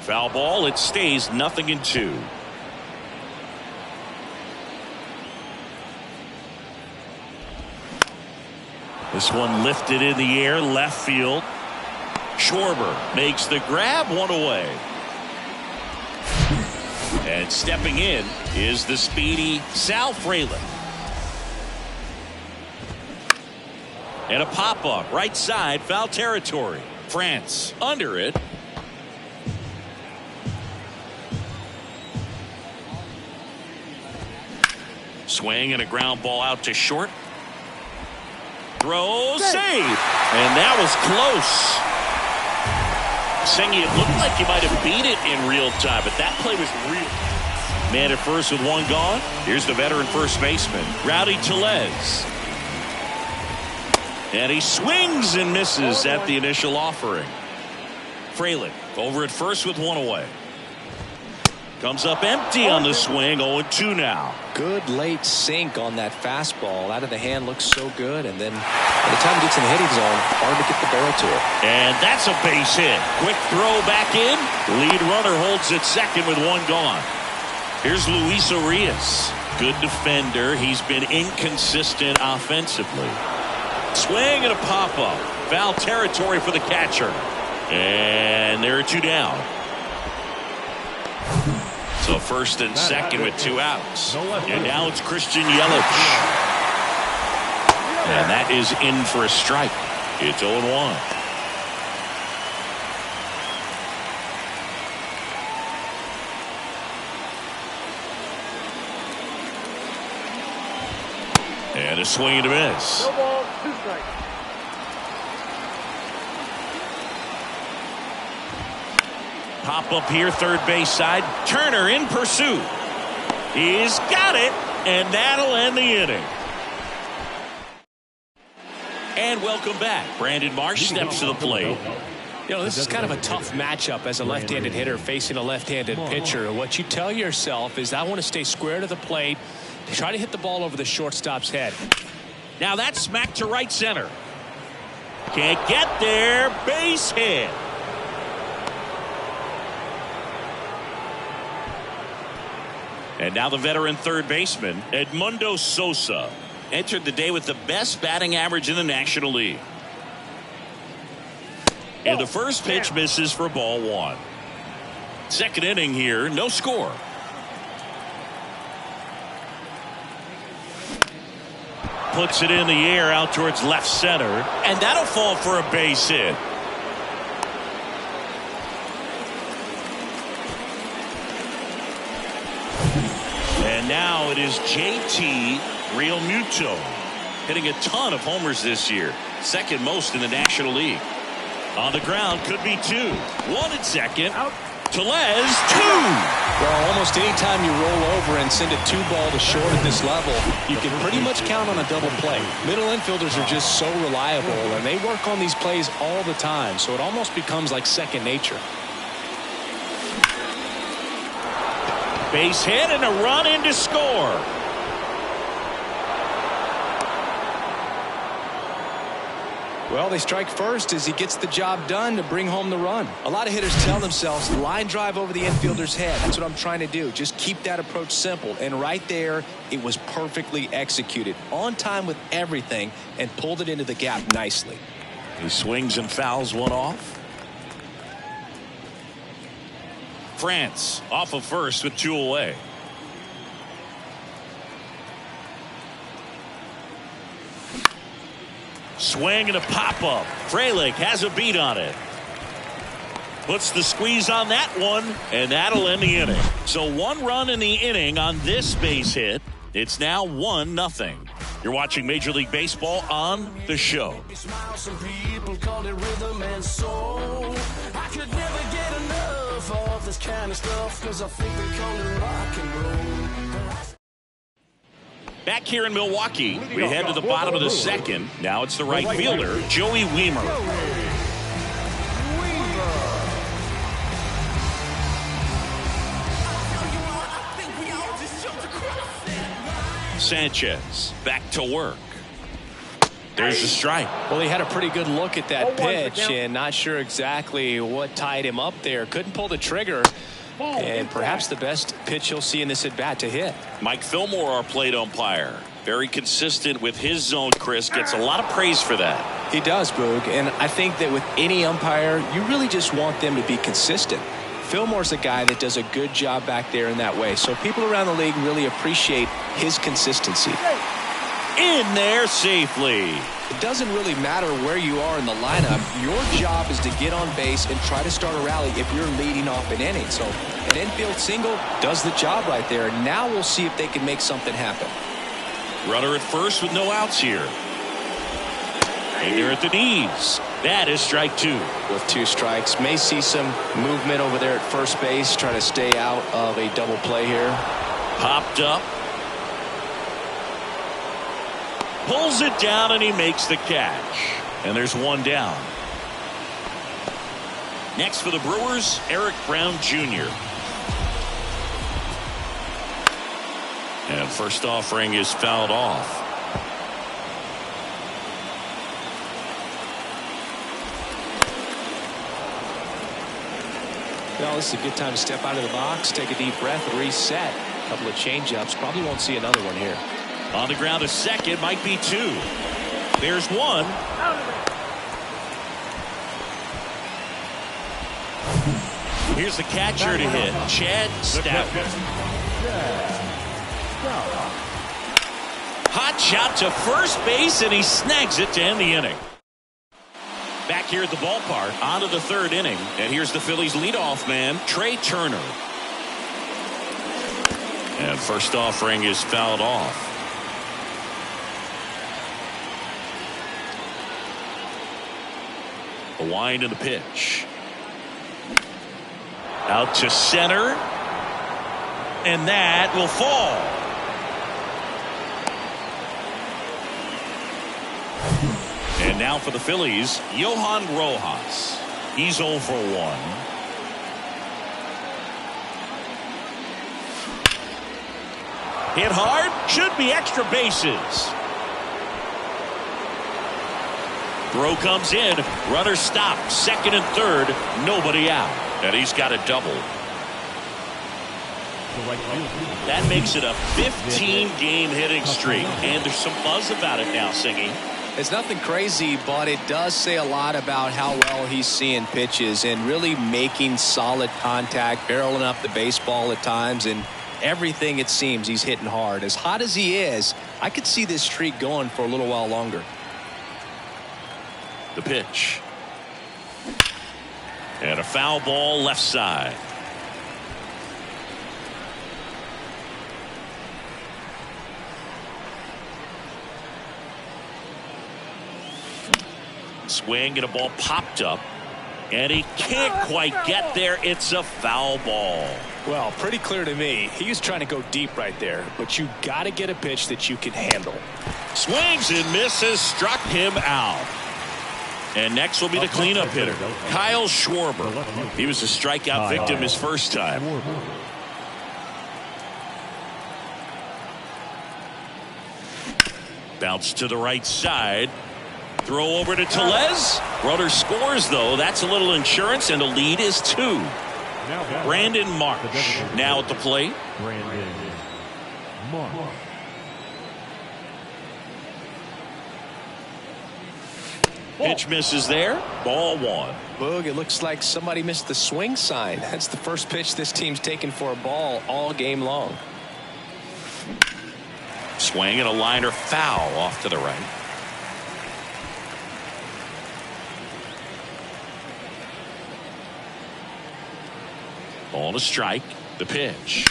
Foul ball. It stays 0-2. This one lifted in the air, left field. Schwarber makes the grab, 1 away. And stepping in is the speedy Sal Frelick. And a pop-up, right side, foul territory. France under it. Swing and a ground ball out to short. Throw, save, and that was close. Singy, it looked like he might have beat it in real time, but that play was real. Man at first with 1 gone. Here's the veteran first baseman, Rowdy Tellez. And he swings and misses at the initial offering. Frelick over at first with 1 away. Comes up empty on the swing. 0-2 now. Good late sink on that fastball. Out of the hand looks so good. And then by the time he gets in the hitting zone, hard to get the barrel to it. And that's a base hit. Quick throw back in. Lead runner holds at second with 1 gone. Here's Luis Arias. Good defender. He's been inconsistent offensively. Swing and a pop-up. Foul territory for the catcher. And there are 2 down. So first and second with 2 outs. And now it's Christian Yelich. And that is in for a strike. It's 0-1. And a swing and a miss. No ball, 2 strikes. Pop up here, third base side. Turner in pursuit. He's got it, and that'll end the inning. And welcome back. Brandon Marsh steps to the plate. You know, this is kind of a tough matchup as a left-handed hitter facing a left-handed pitcher. What you tell yourself is, I want to stay square to the plate, try to hit the ball over the shortstop's head. Now that's smacked to right center. Can't get there. Base hit. And now the veteran third baseman, Edmundo Sosa, entered the day with the best batting average in the National League. And the first pitch misses for ball one. Second inning here, no score. Puts it in the air out towards left center, and that'll fall for a base hit. And now it is JT Realmuto, hitting a ton of homers this year, second most in the National League. On the ground, could be two. One at second. Out. Tellez, two. Well, almost any time you roll over and send a 2-ball to short at this level, you can pretty much count on a double play. Middle infielders are just so reliable, and they work on these plays all the time, so it almost becomes like second nature. Base hit and a run in to score. Well, they strike first as he gets the job done to bring home the run. A lot of hitters tell themselves, line drive over the infielder's head. That's what I'm trying to do. Just keep that approach simple. And right there, it was perfectly executed. On time with everything and pulled it into the gap nicely. He swings and fouls one off. France off of first with 2 away. Swing and a pop-up. Frelick has a beat on it. Puts the squeeze on that one, and that'll end the inning. So 1 run in the inning on this base hit. It's now 1-0. You're watching Major League Baseball on The Show. Some people call it rhythm and soul. I could never get enough of this kind of stuff, 'cause I think they call it rock and roll. Back here in Milwaukee, we head to the bottom of the second. Now it's the right fielder, Joey Wiemer. Sanchez back to work. There's the strike. Well, he had a pretty good look at that pitch and not sure exactly what tied him up there. Couldn't pull the trigger. And perhaps the best pitch you'll see in this at-bat to hit. Mike Fillmore, our plate umpire. Very consistent with his zone, Chris. Gets a lot of praise for that. He does, Boog. And I think that with any umpire, you really just want them to be consistent. Fillmore's a guy that does a good job back there in that way. So people around the league really appreciate his consistency. In there safely. It doesn't really matter where you are in the lineup. Your job is to get on base and try to start a rally if you're leading off an inning. So an infield single does the job right there. Now we'll see if they can make something happen. Runner at first with no outs here. And they're at the knees. That is strike 2. With 2 strikes. May see some movement over there at first base. Try to stay out of a double play here. Popped up. Pulls it down and he makes the catch. And there's 1 down. Next for the Brewers, Eric Brown Jr. And first offering is fouled off. Well, this is a good time to step out of the box, take a deep breath, and reset. A couple of change-ups. Probably won't see another one here. On the ground, a second, might be 2. There's 1. Here's the catcher to hit, Chad Stafford. Hot shot to first base, and he snags it to end the inning. Back here at the ballpark, on to the 3rd inning, and here's the Phillies' leadoff man, Trey Turner. And first offering is fouled off. The wind and the pitch. Out to center. And that will fall. And now for the Phillies, Johan Rojas. He's 0 for 1. Hit hard. Should be extra bases. Throw comes in. Runner stopped. Second and third. Nobody out. And he's got a double. the right field. That makes it a 15-game hitting streak. And there's some buzz about it now, Singy. It's nothing crazy, but it does say a lot about how well he's seeing pitches and really making solid contact, barreling up the baseball at times, and everything it seems he's hitting hard. As hot as he is, I could see this streak going for a little while longer. The pitch. And a foul ball left side. Swing and a ball popped up. And he can't quite get there. It's a foul ball. Well, pretty clear to me. He was trying to go deep right there, but you got to get a pitch that you can handle. Swings and misses, struck him out. And next will be the cleanup hitter, Kyle Schwarber. He was a strikeout victim his first time. Bounce to the right side. Throw over to Tellez. Runner scores, though. That's a little insurance, and the lead is 2. Brandon Marsh now at the plate. Brandon Marsh. Pitch misses there. Ball 1. Boog, it looks like somebody missed the swing sign. That's the first pitch this team's taken for a ball all game long. Swing and a liner foul off to the right. Ball to strike. The pitch.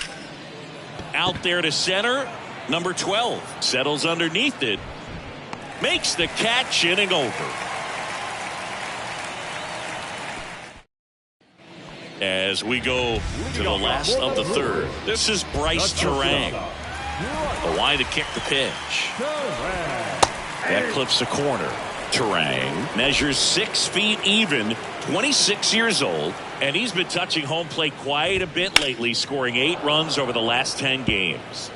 Out there to center. Number 12 settles underneath it. Makes the catch, inning over. As we go to the last of the third, this is Bryce Turang. Away to kick the pitch. That clips a corner. Turang measures 6 feet even, 26 years old, and he's been touching home plate quite a bit lately, scoring 8 runs over the last 10 games.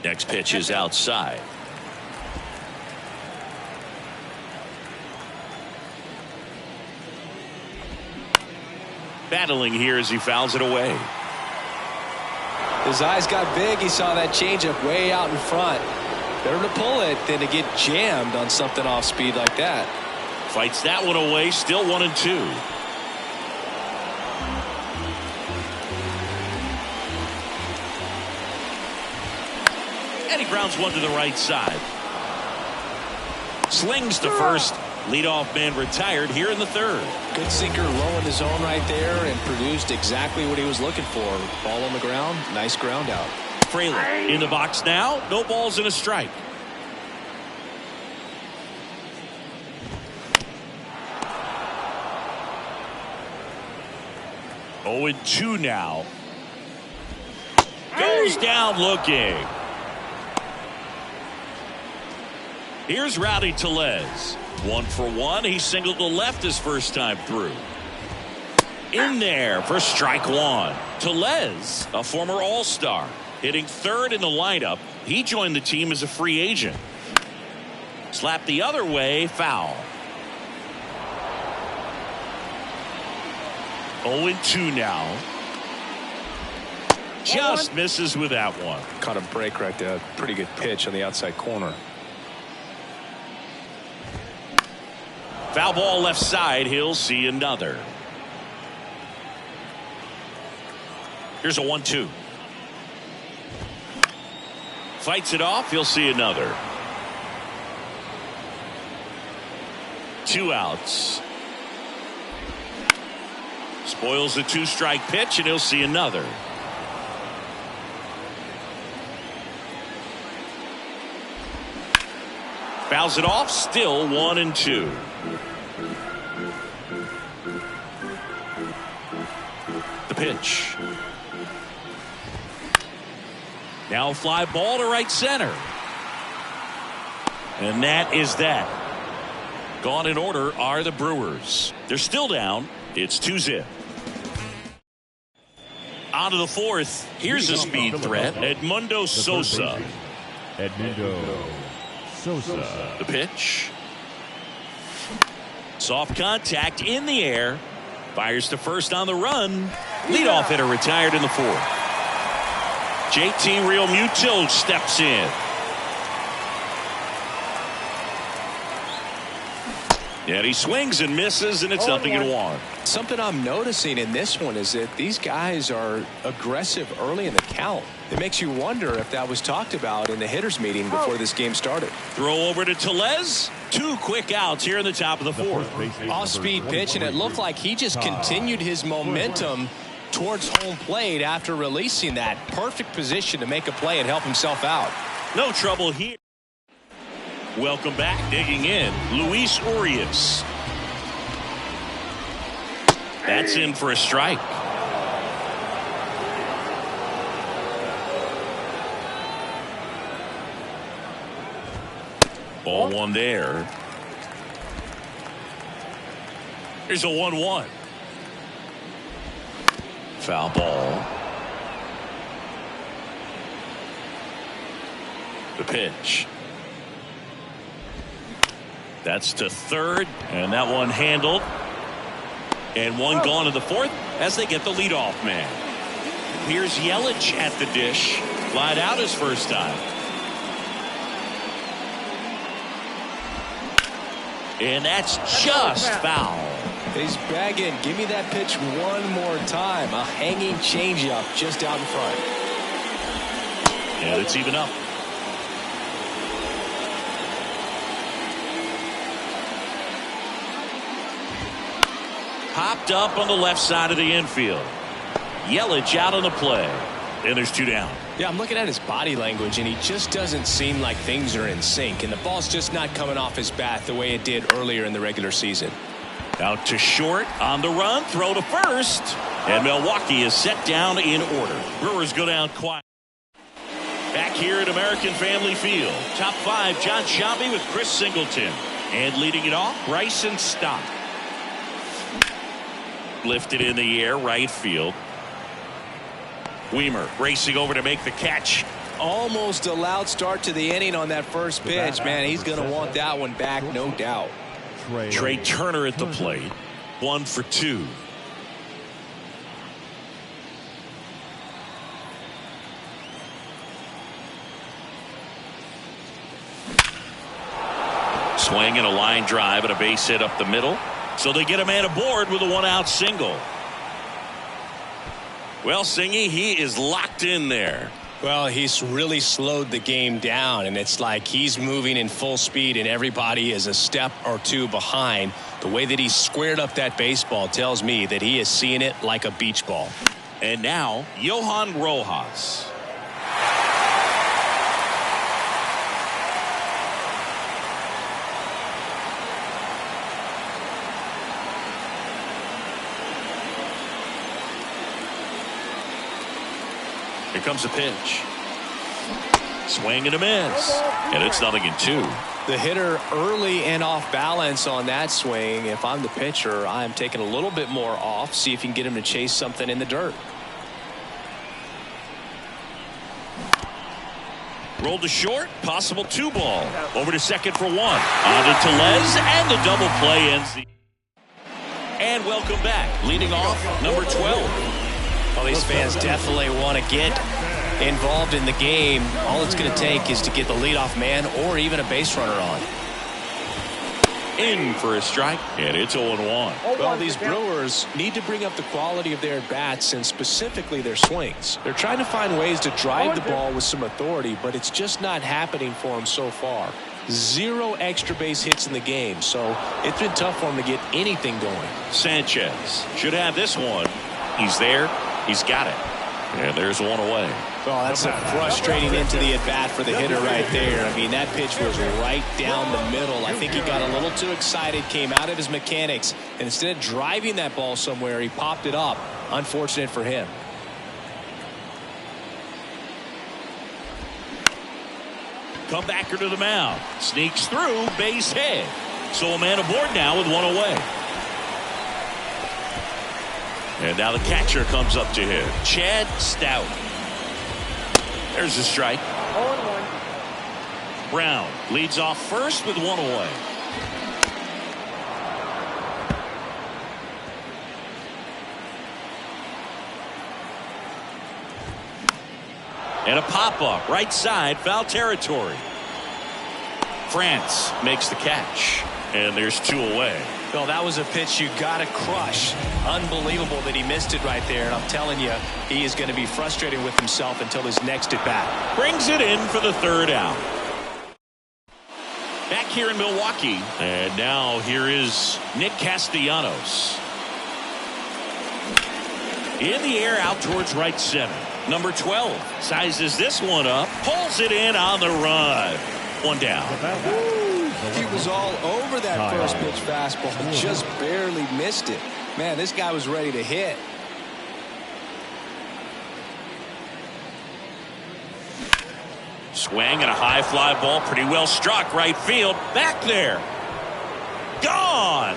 Next pitch is outside. Battling here as he fouls it away. His eyes got big. He saw that changeup way out in front. Better to pull it than to get jammed on something off speed like that. Fights that one away. Still 1-2. And he grounds one to the right side. Slings to first. Leadoff man retired here in the third. Good sinker low in the zone right there and produced exactly what he was looking for. Ball on the ground. Nice ground out. Fraley in the box now. No balls and a strike. Oh, 2 now. Goes down looking. Here's Rowdy Tellez. 1 for 1. He singled to left his first time through. In there for strike 1. Tellez, a former All-Star, hitting third in the lineup. He joined the team as a free agent. Slap the other way, foul. 0-2 now. Just misses with that one. Caught a break right there. Pretty good pitch on the outside corner. Foul ball left side. He'll see another. Here's a 1-2. Fights it off. He'll see another. 2 outs. Spoils the 2-strike pitch, and he'll see another. Fouls it off. Still 1-2. The pitch. Now a fly ball to right center. And that is that. Gone in order are the Brewers. They're still down. It's 2-0. On to the fourth. Here's a speed threat. Edmundo Sosa. Edmundo Sosa. The pitch. Soft contact in the air. Fires to first on the run. Leadoff hitter retired in the fourth. JT Realmuto steps in. And he swings and misses, and it's 0-1. Something I'm noticing in this one is that these guys are aggressive early in the count. It makes you wonder if that was talked about in the hitters meeting before this game started. Throw over to Tellez. 2 quick outs here in the top of the fourth. Off-speed pitch, and it looked like he just continued his momentum towards home plate after releasing that. Perfect position to make a play and help himself out. No trouble here. Welcome back. Digging in, Luis Urias. That's in for a strike. Ball 1 there. Here's a 1-1. Foul ball. The pitch. That's to third, and that one handled. And one gone in the fourth as they get the leadoff man. Here's Yelich at the dish. Flied out his first time. And that's just foul. He's begging, give me that pitch one more time. A hanging changeup just out in front. And it's even up. Popped up on the left side of the infield. Yelich out on the play. And there's 2 down. Yeah, I'm looking at his body language, and he just doesn't seem like things are in sync. And the ball's just not coming off his bat the way it did earlier in the regular season. Out to short on the run. Throw to first. And Milwaukee is set down in order. Brewers go down quiet. Back here at American Family Field. Top 5, John Sciambi with Chris Singleton. And leading it off, Bryson Stott. Lifted in the air, right field. Weimer racing over to make the catch. Almost a loud start to the inning on that first pitch. Man, he's going to want that one back, no doubt. Trey Turner at the plate. 1 for 2. Swing and a line drive and a base hit up the middle. So they get a man aboard with a 1-out single. Well, Singy, he is locked in there. Well, he's really slowed the game down, and it's like he's moving in full speed, and everybody is a step or 2 behind. The way that he squared up that baseball tells me that he is seeing it like a beach ball. And now, Johan Rojas. Here comes a pitch. Swing and a miss. And it's 0-2. The hitter early and off balance on that swing. If I'm the pitcher, I'm taking a little bit more off. See if you can get him to chase something in the dirt. Rolled to short. Possible 2-ball. Over to second for 1. On to Tellez. And the double play ends the. And welcome back. Leading off, number 12. Well, these fans definitely want to get involved in the game. All it's going to take is to get the leadoff man or even a base runner on. In for a strike, and it's 0-1. Well, these Brewers need to bring up the quality of their bats and specifically their swings. They're trying to find ways to drive the ball with some authority, but it's just not happening for them so far. 0 extra base hits in the game, so it's been tough for them to get anything going. Sanchez should have this one. He's there. He's got it. And there's one away. Well, that's a frustrating into the at-bat for the hitter right there. I mean, that pitch was right down the middle. I think he got a little too excited, came out of his mechanics, and instead of driving that ball somewhere, he popped it up. Unfortunate for him. Comebacker to the mound. Sneaks through, base hit. So a man aboard now with one away. And now the catcher comes up to him. Chad Stout. There's a strike. 0-1. Brown leads off first with one away. And a pop-up, right side, foul territory. France makes the catch. And there's 2 away. Well, that was a pitch you got to crush. Unbelievable that he missed it right there. And I'm telling you, he is going to be frustrated with himself until his next at-bat. Brings it in for the 3rd out. Back here in Milwaukee. And now here is Nick Castellanos. In the air out towards right center. Number 12 sizes this one up. Pulls it in on the run. 1 down. He was all over that first pitch fastball. Just barely missed it. Man, this guy was ready to hit. Swing and a high fly ball. Pretty well struck right field. Back there. Gone.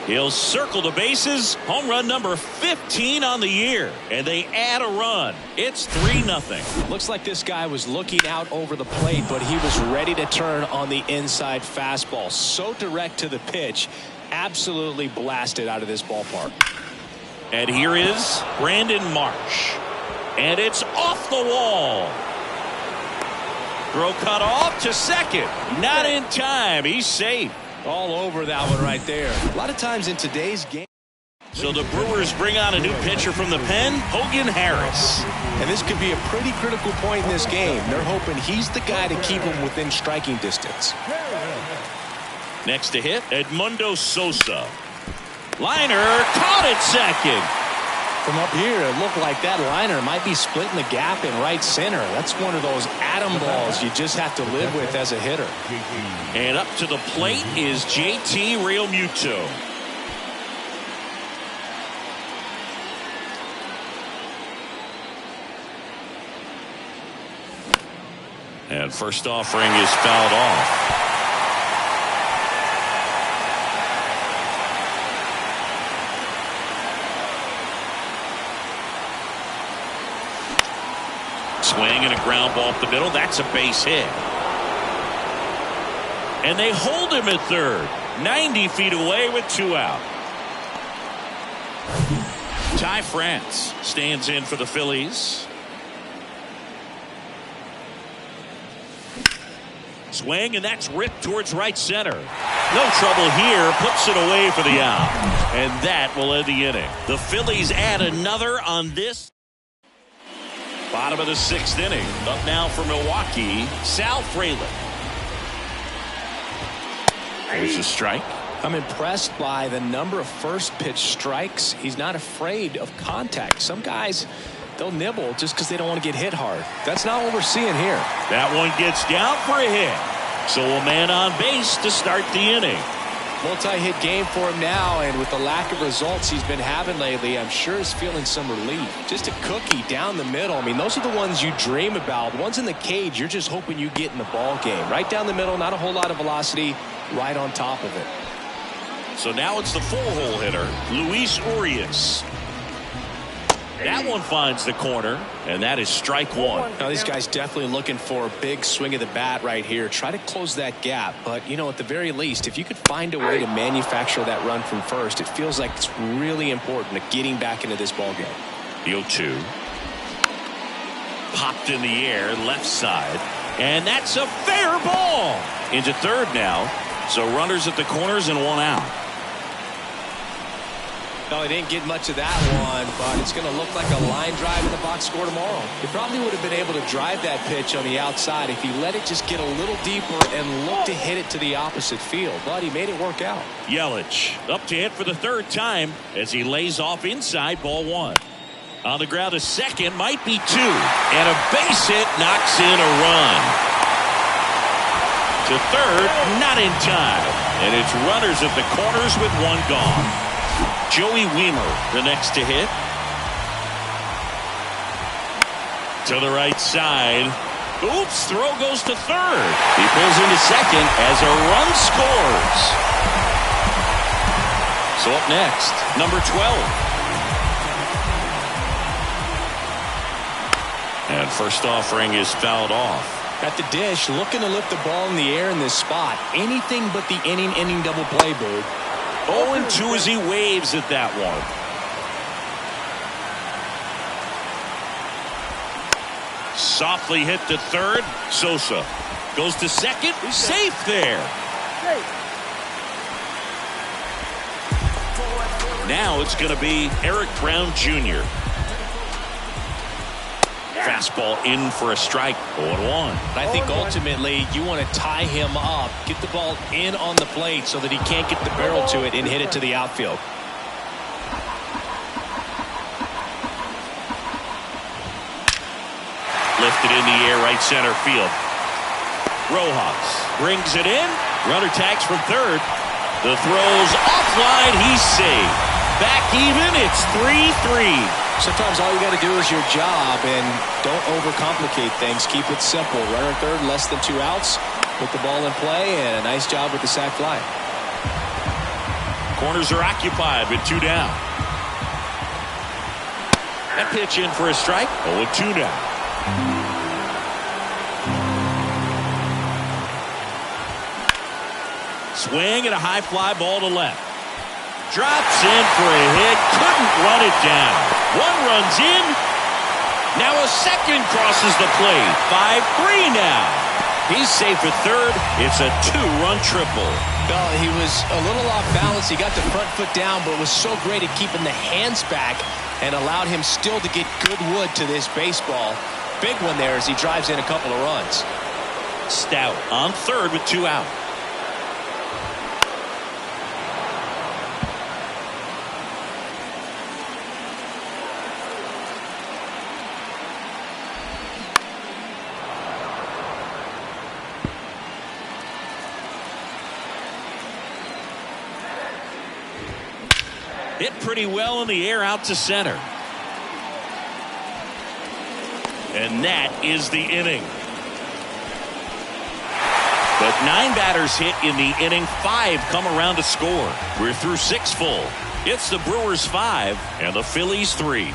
He'll circle the bases. Home run number 15 on the year. And they add a run. It's 3-0. Looks like this guy was looking out over the plate, but he was ready to turn on the inside fastball. So direct to the pitch. Absolutely blasted out of this ballpark. And here is Brandon Marsh. And it's off the wall. Throw cut off to second. Not in time. He's safe. All over that one right there. A lot of times in today's game. So the Brewers bring on a new pitcher from the pen, Hogan Harris. And this could be a pretty critical point in this game. They're hoping he's the guy to keep him within striking distance. Next to hit, Edmundo Sosa. Liner caught at second. From up here, it looked like that liner might be splitting the gap in right center. That's one of those atom balls you just have to live with as a hitter. And up to the plate is JT Realmuto. And first offering is fouled off. Swing and a ground ball up the middle. That's a base hit. And they hold him at third. 90 feet away with 2 out. Ty France stands in for the Phillies. Swing, and that's ripped towards right center. No trouble here. Puts it away for the out. And that will end the inning. The Phillies add another on this. Bottom of the 6th inning. Up now for Milwaukee, Sal Frelick. There's a strike. I'm impressed by the number of first pitch strikes. He's not afraid of contact. Some guys, they'll nibble just because they don't want to get hit hard. That's not what we're seeing here. That one gets down for a hit. So a man on base to start the inning. Multi-hit game for him now, and with the lack of results he's been having lately, I'm sure he's feeling some relief. Just a cookie down the middle. I mean, those are the ones you dream about. Ones in the cage, you're just hoping you get in the ball game. Right down the middle, not a whole lot of velocity, right on top of it. So now it's the 4-hole hitter, Luis Urias. That one finds the corner, and that is strike 1. Now, this guy's definitely looking for a big swing of the bat right here. Try to close that gap. But, you know, at the very least, if you could find a way to manufacture that run from first, it feels like it's really important to getting back into this ball game. The 0-2. Popped in the air, left side. And that's a fair ball. Into third now. So runners at the corners and 1 out. No, he didn't get much of that one, but it's going to look like a line drive in the box score tomorrow. He probably would have been able to drive that pitch on the outside if he let it just get a little deeper and look to hit it to the opposite field. But he made it work out. Yelich up to hit for the 3rd time as he lays off inside, ball 1. On the ground to second, might be 2. And a base hit knocks in a run. To third, not in time. And it's runners at the corners with 1 gone. Joey Wiemer, the next to hit. To the right side. Oops, throw goes to third. He pulls into second as a run scores. So up next, number 12. And first offering is fouled off. At the dish, looking to lift the ball in the air in this spot. Anything but the inning double play, Bird. 0-2 as he waves at that one. Softly hit to third. Sosa goes to second. Safe there. Now it's going to be Eric Brown Jr. Fastball in for a strike. 0-1. I think ultimately you want to tie him up, get the ball in on the plate so that he can't get the barrel to it and hit it to the outfield. Lifted in the air, right center field. Rojas brings it in. Runner tags from third. The throw's offline. He's safe. Back even. It's 3-3. Sometimes all you got to do is your job and don't overcomplicate things. Keep it simple. Runner third, less than 2 outs. Put the ball in play, and a nice job with the sac fly. Corners are occupied with 2 down. That pitch in for a strike. 0-2 now. Swing and a high fly ball to left. Drops in for a hit. Couldn't run it down. 1 runs in. Now a second crosses the plate. 5-3 now. He's safe at third. It's a 2-run triple. Well, he was a little off balance. He got the front foot down, but was so great at keeping the hands back and allowed him still to get good wood to this baseball. Big one there as he drives in a couple of runs. Stout on third with 2 out. Hit pretty well in the air out to center. And that is the inning. But 9 batters hit in the inning. 5 come around to score. We're through 6 full. It's the Brewers 5 and the Phillies 3.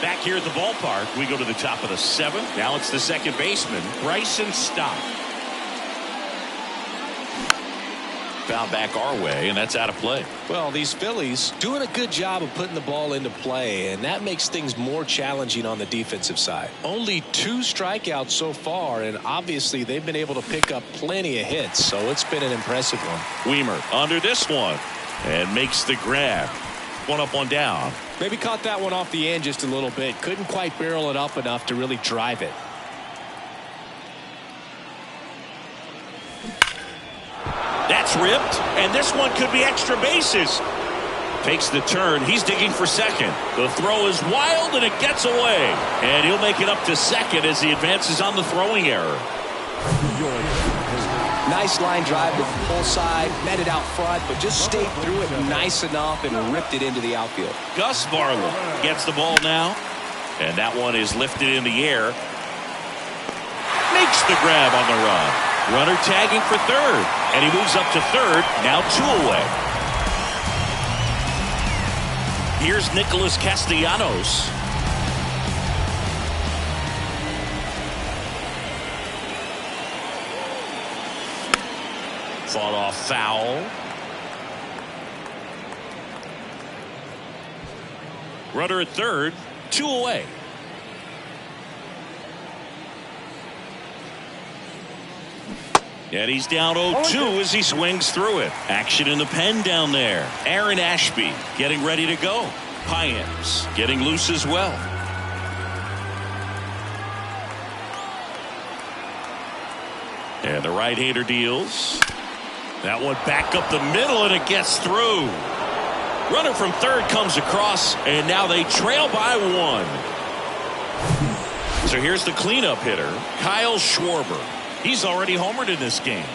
Back here at the ballpark, we go to the top of the 7th. Now it's the second baseman, Bryson Stott. Foul back our way, and that's out of play. Well, these Phillies doing a good job of putting the ball into play, and that makes things more challenging on the defensive side. Only 2 strikeouts so far, and obviously they've been able to pick up plenty of hits, so it's been an impressive one. Weimer under this one and makes the grab. 1 up, 1 down. Maybe caught that one off the end just a little bit. Couldn't quite barrel it up enough to really drive it. That's ripped, and this one could be extra bases. Takes the turn. He's digging for second. The throw is wild, and it gets away. And he'll make it up to second as he advances on the throwing error. Nice line drive to the pull side, met it out front, but just stayed through it nice enough and ripped it into the outfield. Gus Varley gets the ball now, and that one is lifted in the air. Makes the grab on the run. Runner tagging for third, and he moves up to third, now 2 away. Here's Nicholas Castellanos. Fought off foul. Runner at third, 2 away. And he's down 0-2 as he swings through it. Action in the pen down there. Aaron Ashby getting ready to go. Payams getting loose as well. And the right-hander deals. That one back up the middle, and it gets through. Runner from third comes across, and now they trail by 1. So here's the cleanup hitter, Kyle Schwarber. He's already homered in this game.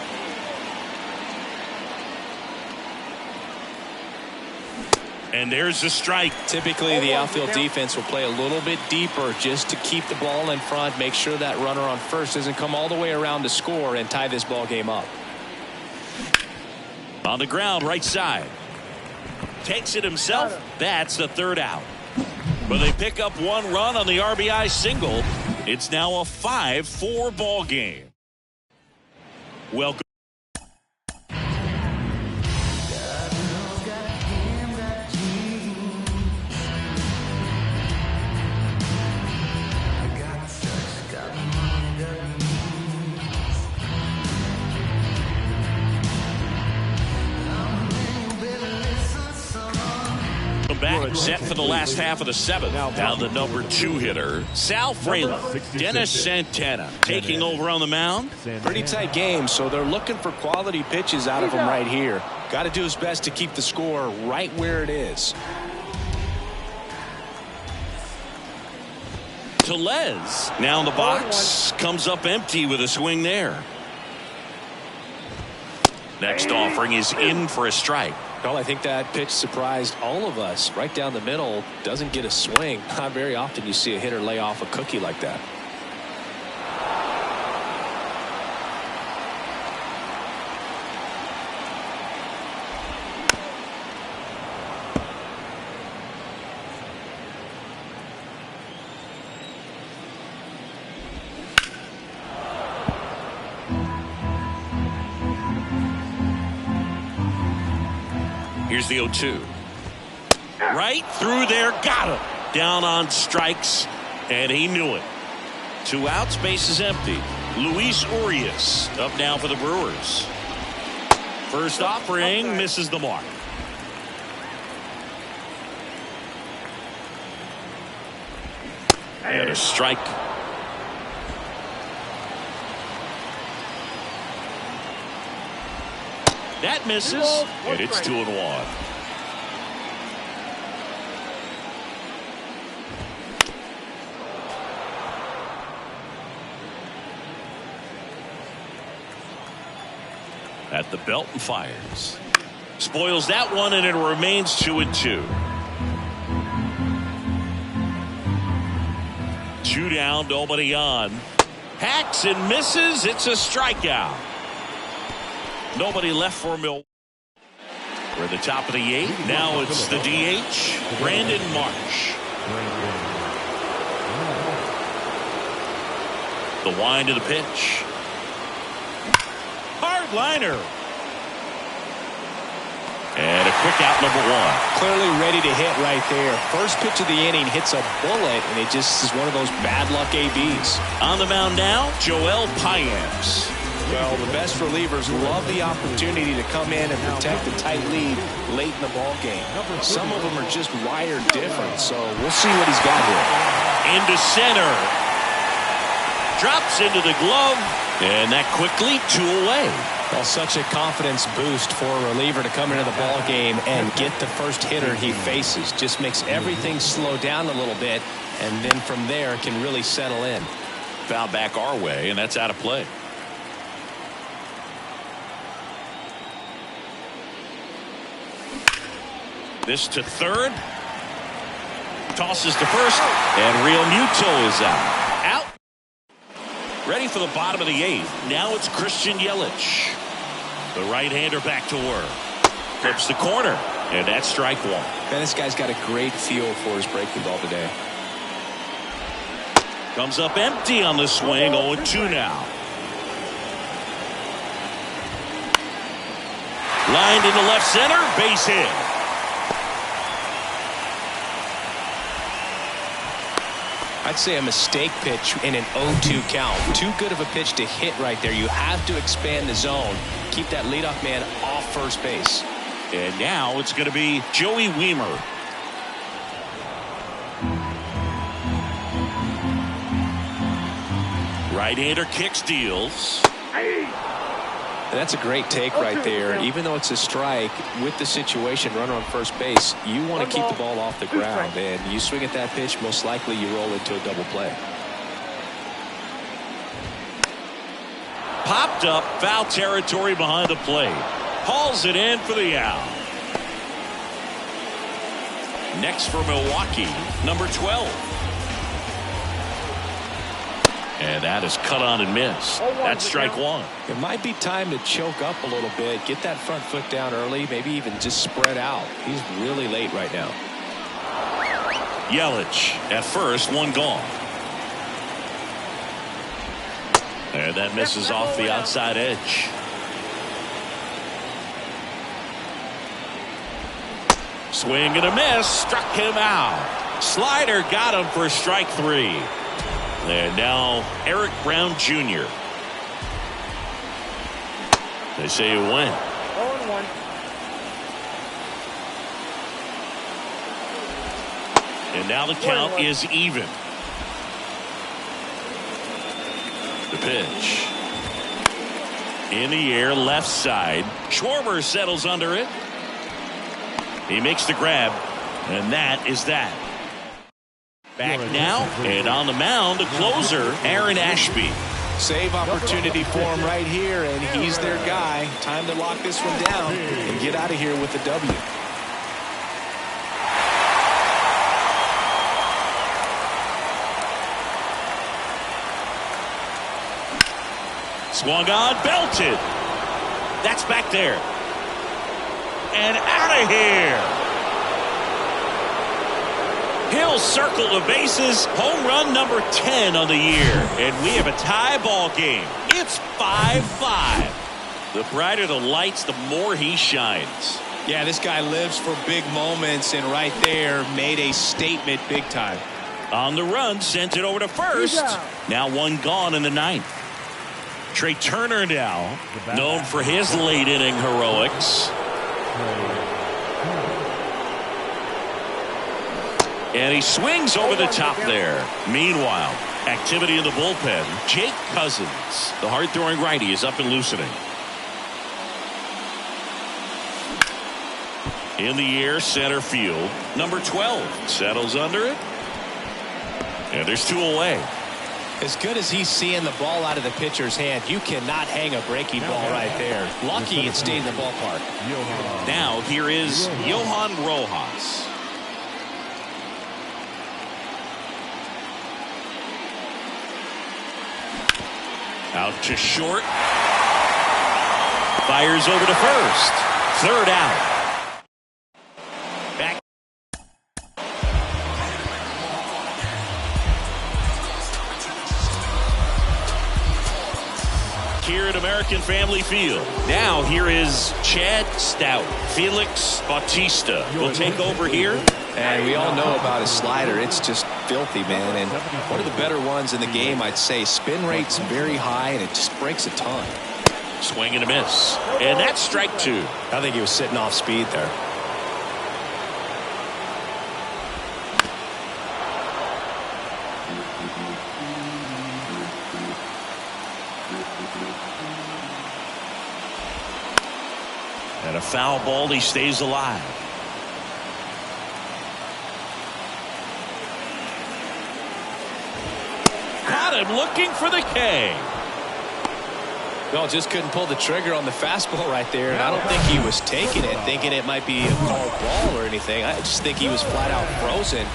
And there's the strike. Typically, the outfield defense will play a little bit deeper just to keep the ball in front, make sure that runner on first doesn't come all the way around to score and tie this ball game up. On the ground, right side. Takes it himself. That's the 3rd out. But they pick up 1 run on the RBI single. It's now a 5-4 ball game. Welcome. Set for the last half of the seventh. Now the number 2 hitter, Sal Frelick. Dennis Santana taking over on the mound. Pretty tight game, so they're looking for quality pitches out of him right here. Got to do his best to keep the score right where it is. Tellez now in the box, comes up empty with a swing there. Next offering is in for a strike. Well, I think that pitch surprised all of us. Right down the middle, doesn't get a swing. Not very often you see a hitter lay off a cookie like that. Here's the 0-2. Right through there. Got him. Down on strikes. And he knew it. 2 outs. Base is empty. Luis Urias up now for the Brewers. First offering misses the mark. And a strike. That misses, and it's 2-1. At the belt and fires. Spoils that one, and it remains 2-2. 2 down, nobody on. Hacks and misses. It's a strikeout. Nobody left for Milwaukee. We're at the top of the 8th. Now it's the DH, Brandon Marsh. The wind of the pitch. Hard liner. And a quick out, number 1. Clearly ready to hit right there. First pitch of the inning hits a bullet, and it just is one of those bad luck ABs. On the mound now, Joel Payamps. Well, the best relievers love the opportunity to come in and protect the tight lead late in the ball game. Some of them are just wired different, so we'll see what he's got here. Into center. Drops into the glove, and that quickly 2 away. Well, such a confidence boost for a reliever to come into the ball game and get the first hitter he faces. Just makes everything slow down a little bit, and then from there can really settle in. Foul back our way, and that's out of play. This to third. Tosses to first, and Real Muto is out. Ready for the bottom of the 8th. Now it's Christian Yelich. The right-hander back to work. Flips the corner, and that's strike 1. Man, this guy's got a great feel for his breaking ball today. Comes up empty on the swing. 0-2 now. Lined into left center. Base hit. I'd say a mistake pitch in an 0-2 count. Too good of a pitch to hit right there. You have to expand the zone. Keep that leadoff man off first base. And now it's going to be Joey Wiemer. Right-hander kicks, deals. And that's a great take right there. Even though it's a strike, with the situation, runner on first base, you want to keep the ball off the ground. And you swing at that pitch, most likely you roll into a double play. Popped up, foul territory behind the plate. Hauls it in for the out. Next for Milwaukee, number 12. And that is cut on and missed. That's strike 1. It might be time to choke up a little bit, get that front foot down early, maybe even just spread out. He's really late right now. Yelich at first, 1 gone. And that misses off the outside edge. Swing and a miss, struck him out. Slider got him for strike 3. And now Eric Brown Jr. They say you win. 0-1. And now the count is even. The pitch. In the air, left side. Schwarber settles under it. He makes the grab. And that is that. Back now, and on the mound, the closer, Aaron Ashby. Save opportunity for him right here, and he's their guy. Time to lock this one down and get out of here with the W. Swung on, belted. That's back there. And out of here. He'll circle the bases. Home run number 10 on the year. And we have a tie ball game. It's 5-5. The brighter the lights, the more he shines. Yeah, this guy lives for big moments, and right there made a statement big time. On the run, sent it over to first. Now one gone in the ninth. Trey Turner now, known for his late inning heroics. And he swings over the top there. Meanwhile, activity in the bullpen. Jake Cousins, the hard-throwing righty, is up and loosening. In the air, center field. Number 12 settles under it. And there's two away. As good as he's seeing the ball out of the pitcher's hand, you cannot hang a breaking ball right there. Lucky it stayed in the ballpark. Now here is Johan Rojas. Out to short. Fires over to first. Third out. Back. Here at American Family Field. Now here is Chad Stout. Felix Bautista will take over here. And we all know about his slider. It's just filthy, man. And one of the better ones in the game, I'd say. Spin rate's very high, and it just breaks a ton. Swing and a miss. And that's strike two. I think he was sitting off speed there. And a foul ball, he stays alive. Got him looking for the K. Well, just couldn't pull the trigger on the fastball right there. And I don't think he was taking it, thinking it might be a called ball or anything. I just think he was flat out frozen.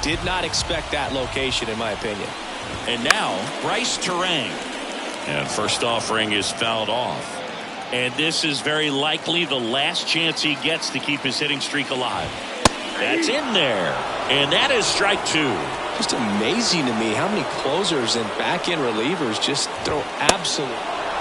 Did not expect that location, in my opinion. And now, Bryce Terang. And first offering is fouled off. And this is very likely the last chance he gets to keep his hitting streak alive. That's in there. And that is strike two. Just amazing to me how many closers and back-end relievers just throw absolute.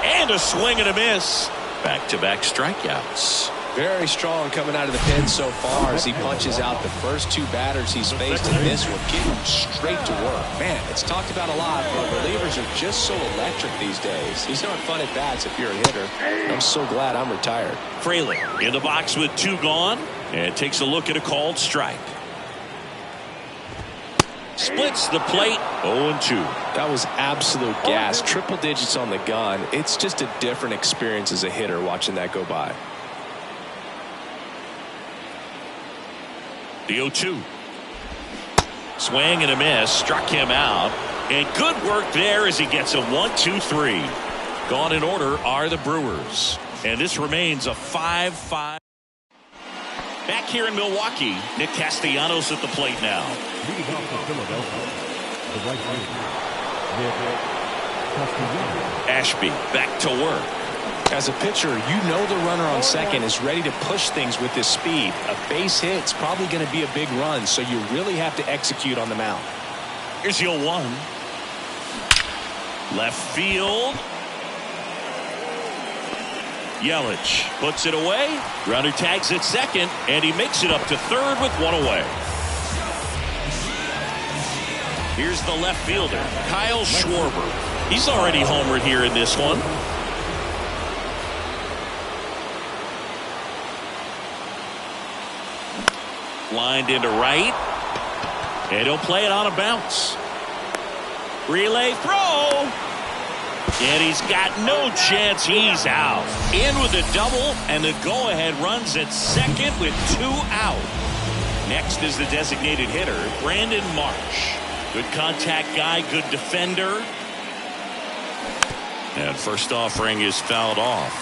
And a swing and a miss. Back-to-back strikeouts. Very strong coming out of the pen so far as he punches out the first two batters he's faced in this one, getting straight to work. Man, it's talked about a lot, but relievers are just so electric these days. These aren't fun at bats if you're a hitter. I'm so glad I'm retired. Fraley in the box with two gone and takes a look at a called strike. Splits the plate. 0-2. That was absolute gas. Triple digits on the gun. It's just a different experience as a hitter watching that go by. The 0-2. Swing and a miss. Struck him out. And good work there as he gets a 1-2-3. Gone in order are the Brewers. And this remains a 5-5. Back here in Milwaukee, Nick Castellanos at the plate now. Leading off for Philadelphia, the right fielder, Nick Castellanos. Ashby back to work. As a pitcher, you know the runner on second is ready to push things with his speed. A base hit's probably going to be a big run, so you really have to execute on the mound. Here's the 0-1. Left field. Yelich puts it away. Runner tags at second, and he makes it up to third with one away. Here's the left fielder, Kyle Schwarber. He's already homered here in this one. Lined into right. And he'll play it on a bounce. Relay throw. And he's got no chance. He's out. In with a double, and the go-ahead runs at second with 2 out. Next is the designated hitter, Brandon Marsh. Good contact guy, good defender. And first offering is fouled off.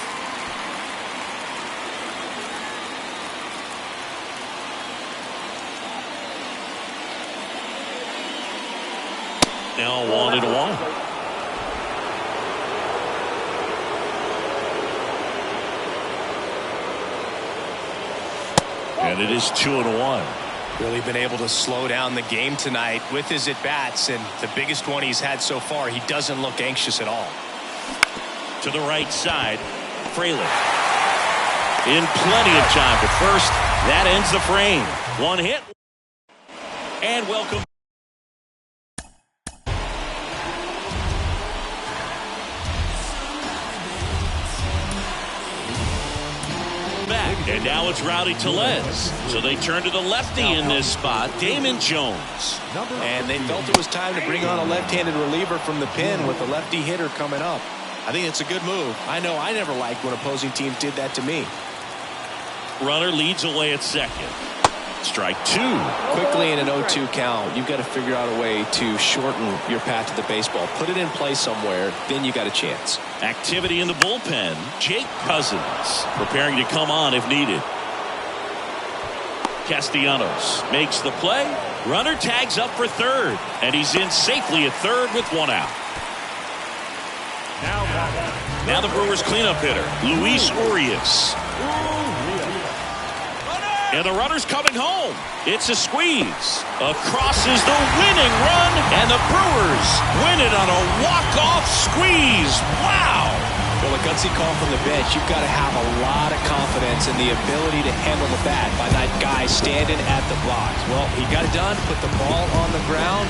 Now 1-1. And it is 2-1. Really been able to slow down the game tonight with his at-bats, and the biggest one he's had so far, he doesn't look anxious at all. To the right side, Fraley. In plenty of time, but first, that ends the frame. 1 hit. And welcome. Back, and now it's Rowdy Tellez. So they turn to the lefty in this spot, Damon Jones. And they felt it was time to bring on a left-handed reliever from the pen with a lefty hitter coming up. I think it's a good move. I know I never liked when opposing teams did that to me. Runner leads away at second. Strike 2. Quickly in an 0-2 count, you've got to figure out a way to shorten your path to the baseball. Put it in play somewhere, then you got a chance. Activity in the bullpen. Jake Cousins preparing to come on if needed. Castellanos makes the play. Runner tags up for third, and he's in safely at third with 1 out. Now the Brewers cleanup hitter, Luis Urias. And the runner's coming home. It's a squeeze. Across is the winning run, and the Brewers win it on a walk-off squeeze. Wow! Well, a gutsy call from the bench. You've got to have a lot of confidence in the ability to handle the bat by that guy standing at the blocks. Well, he got it done, put the ball on the ground.